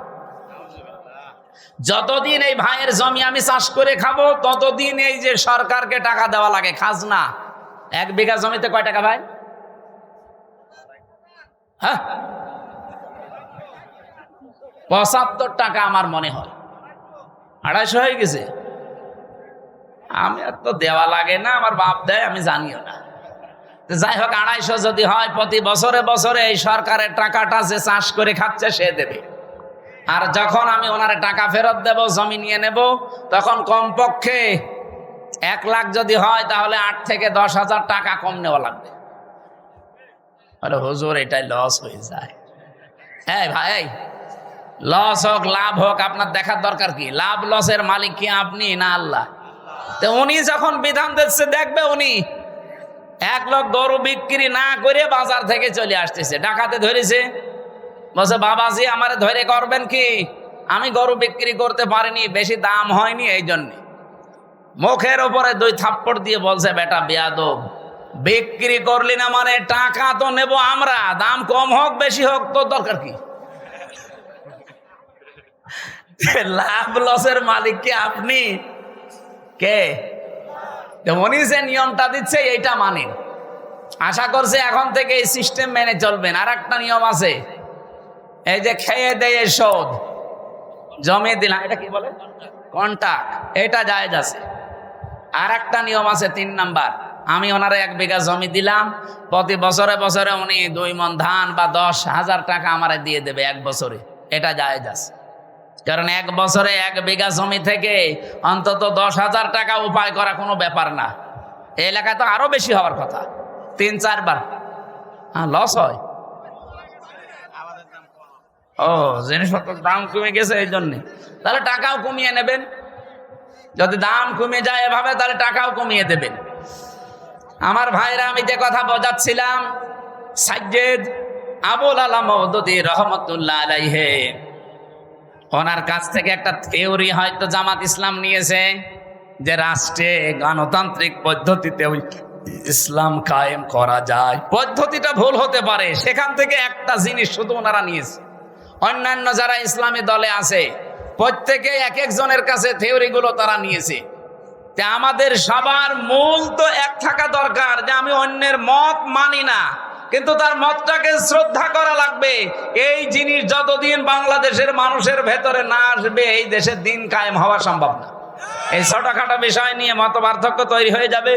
[SPEAKER 1] যতদিন এই ভাইয়ের জমি আমি চাষ করে খাবো ততদিন এই যে সরকারকে টাকা দেওয়া লাগে, খাজনা। 1 বিঘা জমিতে কয় টাকা ভাই? হ্যাঁ, 75 টাকা আমার মনে হয়, 250 হয়ে গেছে। আমি আর তো দেওয়া লাগে না, আমার বাপ দেয়, আমি জানিও না। যাই হোক, 250 যদি হয়, প্রতি বছরে বছরে এই সরকারের টাকাটা যে চাষ করে খাচ্ছে সে দেবে। আর যখন আমি ওনারে টাকা ফেরত দেব, জমি নিয়ে নেব, তখন কমপক্ষে 1 লাখ যদি হয় তাহলে 8 থেকে 10,000 টাকা কম নেওয়া লাগবে। আরে হুজুর, এটাই লস হয়ে যায়। হ্যাঁ ভাই, লস হোক লাভ হোক আপনার দেখার দরকার কি? লাভ লসের মালিক কি আপনি না আল্লাহ? তো উনি যখন বিধান দিচ্ছে, দেখবে উনি 1 লাখ গরু বিক্রি না করে বাজার থেকে চলে আসতেছে, ডাকাতে ধরেছে, বলছে বাবাজি আমারে ধরে করবেন কি? আমি গরু বিক্রি করতে পারিনি, বেশি দাম হয়নি, এই জন্যে। মুখের উপরে 2 থাপ্পড় দিয়ে বলছে, বেটা বেয়াদব, বিক্রি করলি না মানে টাকা তো নেব আমরা, দাম কম হোক বেশি হোক তোর দরকার কি? লাভ লসের মালিক কি আপনি? কে? উনি যে নিয়মটা দিচ্ছে এইটা মানেন, আশা করছে এখন থেকে এই সিস্টেম মেনে চলবেন। আর একটা নিয়ম আছে, এই যে খেয়ে দেয়ে শোধ, জমি দিলাম, এটা কি বলে? কন্ট্রাক্ট। এটা জায়েজ আছে। আর একটা নিয়ম আছে, 3 নাম্বার, আমি ওনারে 1 বিঘা জমি দিলাম, প্রতি বছরে বছরে উনি 2 মণ ধান বা 10,000 টাকা আমারে দিয়ে দেবে 1 বছরে। এটা জায়েজ আছে, কারণ 1 বছরে 1 বিঘা জমি থেকে অন্তত 10,000 টাকা উপায় করা কোনো ব্যাপার না। এই এলাকায় তো আরো বেশি হওয়ার কথা, 3-4 বার। হ্যাঁ, লস হয়। ও, জিনিসপত্রের দাম কমে গেছে এই জন্যে, তাহলে টাকাও কমিয়ে নেবেন। যদি দাম কমে যায় এভাবে, তাহলে টাকাও কমিয়ে দেবেন। আমার ভাইরা, আমি যে কথা বোঝাচ্ছিলাম, সাইয়েদ আবুল আলা মওদুদী রহমাতুল্লাহ আলাইহি, ওনার কাছ থেকে একটা থিওরি হয়তো জামাত ইসলাম নিয়েছে, যে রাষ্ট্রে গণতান্ত্রিক পদ্ধতিতে ইসলাম কায়েম করা যায়। পদ্ধতিটা ভুল হতে পারে, সেখান থেকে একটা জিনিস শুধু ওনারা নিয়েছে। অন্যান্য যারা ইসলামী দলে আছে প্রত্যেকে এক একজনের কাছে থিওরিগুলো তারা নিয়েছে। তা আমাদের সবার মূল তো এক থাকা দরকার, যে আমি অন্যের মত মানি না, কিন্তু তার মতটাকে শ্রদ্ধা করা লাগবে। এই জিনিস যতদিন বাংলাদেশের মানুষের ভেতরে না আসবে, এই দেশের দিন কায়েম হওয়া সম্ভব না। এই ছোটখাটো বিষয় নিয়ে মত পার্থক্য তৈরি হয়ে যাবে।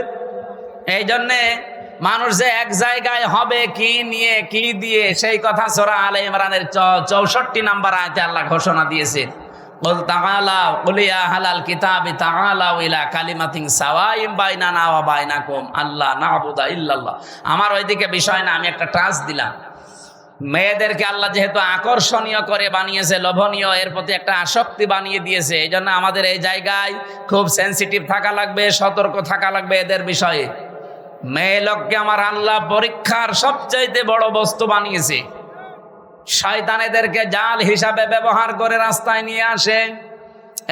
[SPEAKER 1] এই জন্যে মানুষ যে এক জায়গায় হবে কি নিয়ে কি দিয়ে, সেই কথা সূরা আলে ইমরানের 64 নম্বর আয়াতে আল্লাহ ঘোষণা দিয়েছেন, কুল তাআলাউ কুল ইয়া আহলাল কিতাবি তাআলাউ ইলা কালিমাতিন সাওয়াইন বাইনানা ওয়া বাইনাকুম আল্লা না'বুদা ইল্লাল্লাহ। আমার ওইদিকে বিষয় না, আমি একটা টাচ দিলাম। মেয়েদেরকে আল্লাহ যেহেতু আকর্ষণীয় করে বানিয়েছে, লোভনীয়, এর প্রতি একটা আসক্তি বানিয়ে দিয়েছে, এই জন্য আমাদের এই জায়গায় খুব সেন্সিটিভ থাকা লাগবে, সতর্ক থাকা লাগবে এদের বিষয়ে। মেয়ে লোককে আমার আল্লাহ পরীক্ষার সবচাইতে বড় বস্তু বানিয়েছে। শয়তান এদেরকে জাল হিসাবে ব্যবহার করে রাস্তায় নিয়ে আসে।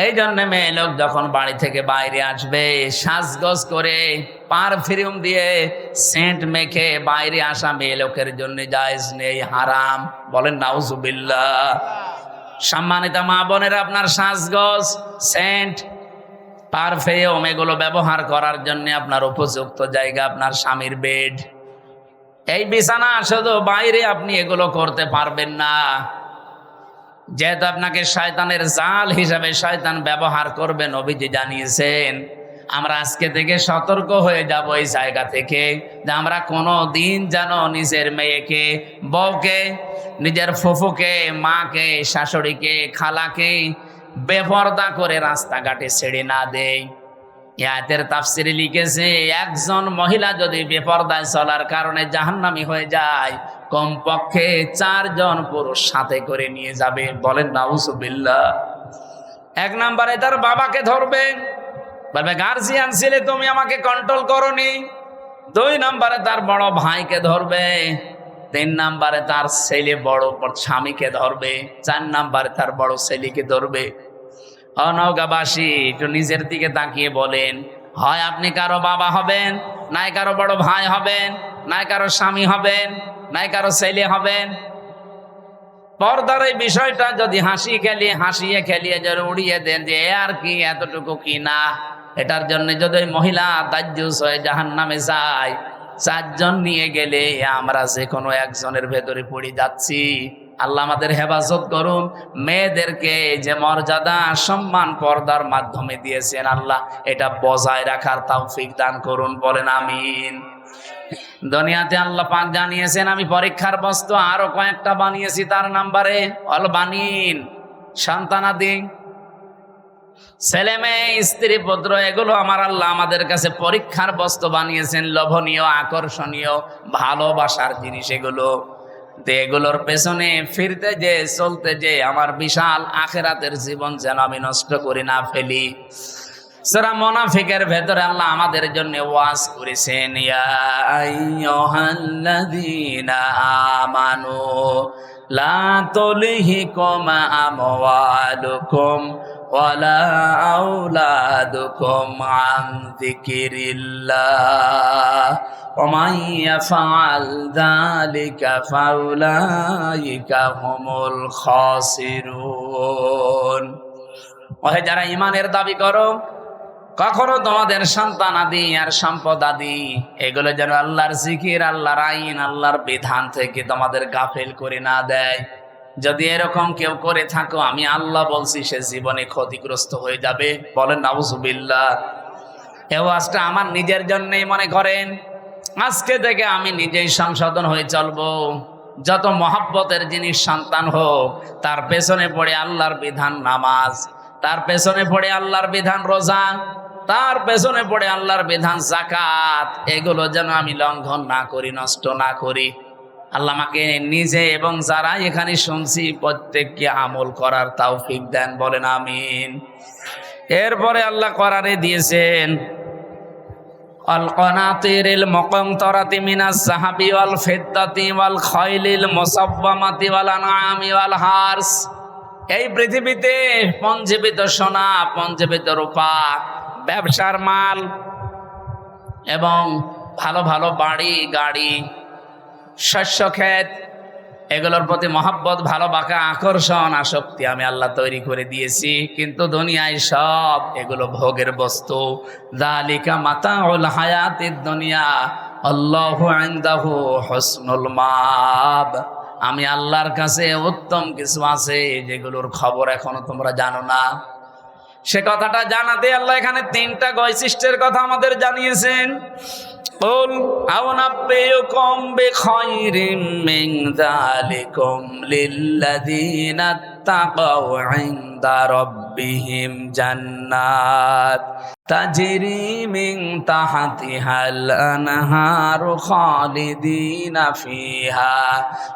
[SPEAKER 1] এই জন্য মেয়ে লোক যখন বাড়ি থেকে বাইরে আসবে, সাজগোজ করে পারফিউম দিয়ে সেন্ট মেখে বাইরে আসা মেয়ে লোকের জন্য জায়েজ নেই, হারাম। বলেন নাউজুবিল্লাহ। সম্মানিত মা বোনেরা, আপনার সাজগোজ, সেন্ট, পারফিউম এগুলো ব্যবহার করার জন্য আপনার উপযুক্ত জায়গা আপনার স্বামীর বেড। এই বিছানা শুধু বাইরে আপনি এগুলো করতে পারবেন না, যেহেতু আপনাকে শয়তানের জাল হিসাবে শয়তান ব্যবহার করবে। নবীজি জানিয়েছেন, আমরা আজকে থেকে সতর্ক হয়ে যাব এই জায়গা থেকে, যে আমরা কোনো দিন যেন নিজের মেয়েকে, বউকে, নিজের ফুফুকে, মাকে, শাশুড়িকে, খালাকে বেপরদা করে রাস্তাঘাটে ছেড়ে না দেই। আয়াতের তাফসিরে লিখেছে, একজন মহিলা যদি বেপরদায় চলার কারণে জাহান্নামী হয়ে যায়, কমপক্ষে 4 জন পুরুষ সাথে করে নিয়ে যাবে। বলেন নাউজুবিল্লাহ। এক নম্বরে তার বাবাকে ধরবে, বলবে গার্জিয়ান ছিলে তুমি আমাকে কন্ট্রোল করনি। 2 নম্বরে তার বড় ভাইকে ধরবে। 3 নম্বরে তার ছেলে বড় স্বামীকে ধরবে। 4 নম্বরে তার বড় ছেলেকে ধরবে। নওগাঁবাসী একটু নিজের দিকে তাকিয়ে বলেন, হয় আপনি কারো বাবা হবেন, নাই কারো বড় ভাই হবেন, নাই কারো স্বামী হবেন, নাই কারো ছেলে হবেন। পর্দার এই বিষয়টা যদি হাসিয়ে খেলিয়ে যদি উড়িয়ে দেন যে আর কি এতটুকু কি না, এটার জন্য যদি মহিলা দাজ্জুস হয়ে জাহান্নামে যায়, 4 জন নিয়ে গেলে আমরা যে কোনো একজনের ভেতরে পড়ে যাচ্ছি। আল্লাহ আমাদের হেফাজত করুন। মেয়েদেরকে যে মর্যাদা সম্মান পর্দার মাধ্যমে দিয়েছেন, আল্লাহ এটা বজায় রাখার তৌফিক দান করুন, বলেন আমিন। দুনিয়াতে আল্লাহ পাক জানিয়েছেন আমি পরীক্ষার বস্তু আরো কয়েকটা বানিয়েছি, তার নাম্বারে অল বানিন, সন্তানাদি, ছেলে মেয়ে, স্ত্রী পুত্র, এগুলো আমার আল্লাহ আমাদের কাছে পরীক্ষার বস্তু বানিয়েছেন, লোভনীয়, আকর্ষণীয়, ভালোবাসার জিনিস এগুলো। এগুলোর পেছনে ফিরতে যে চলতে যে আমার বিশাল আখিরাতের জীবন যেন আমি নষ্ট করি না ফেলি। সূরা মুনাফিকের ভেতরে আল্লাহ আমাদের জন্য ওয়াজ করেছেন, ইয়া আইয়ুহাল্লাযীনা আমানু লা তুলহিকুম আমওয়ালুকুম ওয়ালা আওলাদুকুম আন যিকিরিল্লাহ ওয়া মান ইয়াফআল যালিকা ফাউলাইকা হুমুল খাসিরুন। ওহে যারা ঈমানের দাবি করো, কখনো তোমাদের সন্তান আদি আর সম্পদ আদি এগুলো যেন আল্লাহর জিকির, আল্লাহর আইন, আল্লাহর বিধান থেকে তোমাদের গাফেল করে না দেয়। যদি এরকম কেউ করে থাকো, আমি আল্লাহ বলছি সে জীবনে ক্ষতিগ্রস্ত হয়ে যাবে, বলেন নাউজুবিল্লাহ। এই ওয়াজটা আমার নিজের জন্যই মনে করেন। আজকে থেকে আমি নিজেই সংশোধন হয়ে চলবো। যত মহব্বতের জিনিস সন্তান হোক, তার পেছনে পড়ে আল্লাহর বিধান নামাজ, তার পেছনে পড়ে আল্লাহর বিধান রোজা, তার পেছনে পড়ে আল্লাহর বিধান যাকাত, এগুলো যেন আমি লঙ্ঘন না করি, নষ্ট না করি। আল্লাহ আমাকে নিজে এবং যারা এখানে শুনছি প্রত্যেককে আমল করার তৌফিক দেন, বলেন আমিন। এরপরে আল্লাহ কোরআনে দিয়েছেন আল কানাতিরিল মুকানতারাতি মিনাস যাহাবি ওয়াল ফিদ্দাতি ওয়াল খাইলিল মুসাওয়ামাতি ওয়াল আনআমি ওয়াল হারস। এই পৃথিবীতে পঞ্জীবিত সোনা, পঞ্জীবিত রূপা, ব্যবসার মাল এবং ভালো ভালো বাড়ি গাড়ি, শস্য ক্ষেত, এগুলোর প্রতি মহব্বত, ভালোবাসা, আকর্ষণ, আসক্তি আমি আল্লাহ তৈরি করে দিয়েছি। কিন্তু দুনিয়ায় সব এগুলো ভোগের বস্তু। যালিকা মাতাউল হায়াতিদ দুনিয়া আল্লাহু ইনদাহু হুসনুল মাব। আমি আল্লাহর কাছে উত্তম কিছু আছে যেগুলোর খবর এখনো তোমরা জানো না। সে কথাটা জানাতে আল্লাহ এখানে 3টা বৈশিষ্ট্যের কথা আমাদের জানিয়েছেন। قل أنبئكم بخير من ذلكم للذين اتقوا عند ربهم جنات تجري من تحتها الأنهار خالدين فيها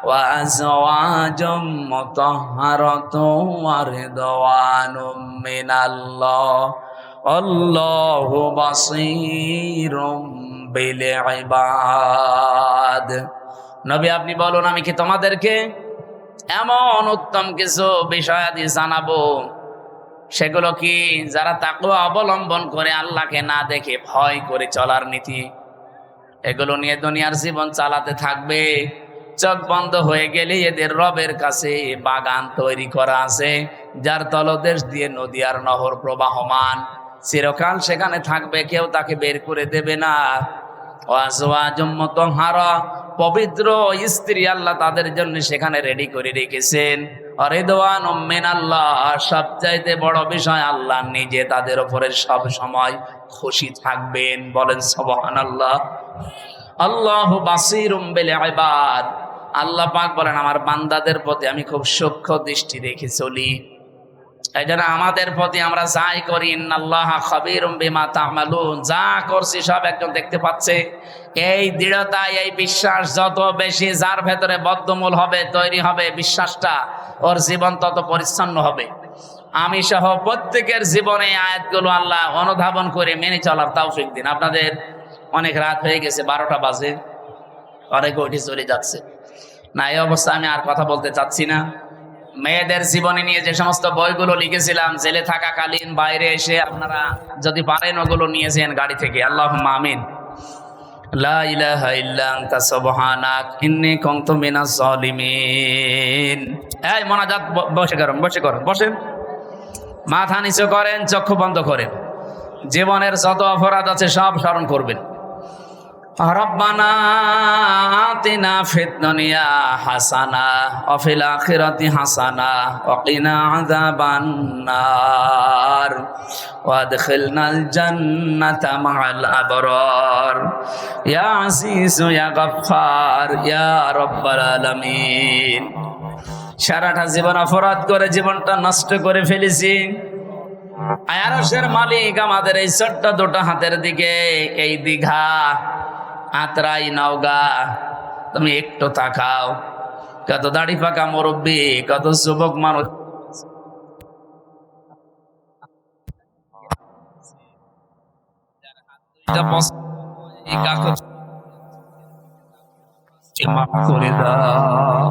[SPEAKER 1] وأزواج مطهرة ورضوان من الله والله بصير বিল ইবাদ। নবী আপনি বলুন, আমি কি তোমাদেরকে এমন উত্তম কিছু বিষয়াদি জানাবো, সেগুলো কি যারা তাকওয়া অবলম্বন করে আল্লাহকে না দেখে ভয় করে চলার নীতি, এগুলো নিয়ে দুনিয়ার জীবন চালাতে থাকবে। চোখ বন্ধ হয়ে গেলে এদের রবের কাছে বাগান তৈরি করা আছে, যার তলদেশ দিয়ে নদী আর নহর প্রবাহমান, চিরকাল সেখানে থাকবে, কেউ তাকে বের করে দেবে না। ওয়াজওয়াজুম মুতাহহারা, পবিত্র স্ত্রী আল্লাহ তাদের জন্য সেখানে রেডি করে রেখেছেন। রিদওয়ানুম মিনাল্লাহ, সবচাইতে বড় বিষয় আল্লাহ নিজে তাদের উপরে সব সময় খুশি থাকবেন, বলেন সুবহানাল্লাহ। আল্লাহু বাসীরুম বিল ইবাদ, আল্লাহ পাক বলেন আমার বান্দাদের প্রতি আমি খুব সূক্ষ্ম দৃষ্টি রেখে চলি। এই জন্য আমাদের প্রতি আমরা যাই করি, ইন্নাল্লাহা খাবীরুম বিমা তা'মালুন, যা করছি সব একজন দেখতে পাচ্ছে। এই দৃঢ়তা, এই বিশ্বাস যত বেশি যার ভেতরে বদ্ধমূল হবে, তৈরি হবে বিশ্বাসটা, ওর জীবন তত পরিচ্ছন্ন হবে। আমি সহ প্রত্যেকের জীবনে আয়াতগুলো আল্লাহ অনুধাবন করে মেনে চলার তৌফিক দিন। আপনাদের অনেক রাত হয়ে গেছে, 12টা বাজে, অনেক ওঠে চলে যাচ্ছে না। এই অবস্থা আমি আর কথা বলতে চাচ্ছি না। মেয়েদের জীবনে নিয়ে যে সমস্ত বইগুলো লিখেছিলাম জেলে থাকাকালীন, বাইরে এসে আপনারা যদি পারেন ওগুলো নিয়েছেন গাড়ি থেকে। আল্লাহুম্মা আমিন। লা ইলাহা ইল্লা আনতা সুবহানাক ইন্নী কুনতু মিনাজ জালিমিন। এই মোনাজাত বসেন, মাথা নিচু করেন, চক্ষু বন্ধ করেন। জীবনের যত অপরাধ আছে সব স্মরণ করবেন। রব্বানা আতিনা ফিদ দুনিয়া হাসানা ওয়া ফিল আখিরাতি হাসানা ওয়া কিনা আযাবান নার ওয়া আদখিলনাল জান্নাতা মা'আল আবরার ইয়া আজিজু ইয়া গফফার ইয়া রাব্বাল আলামিন। সারাটা জীবন অপরাধ করে জীবনটা নষ্ট করে ফেলেছি। আয়ারশের মালিক আমাদের এই ছোট্ট দুটো হাতের দিকে, এই দীঘা, আত্রাই, নওগাঁ, তুমি একটু তাকাও। কত দাড়ি পাকা মুরব্বী, কত যুবক মানুষ করে দাও।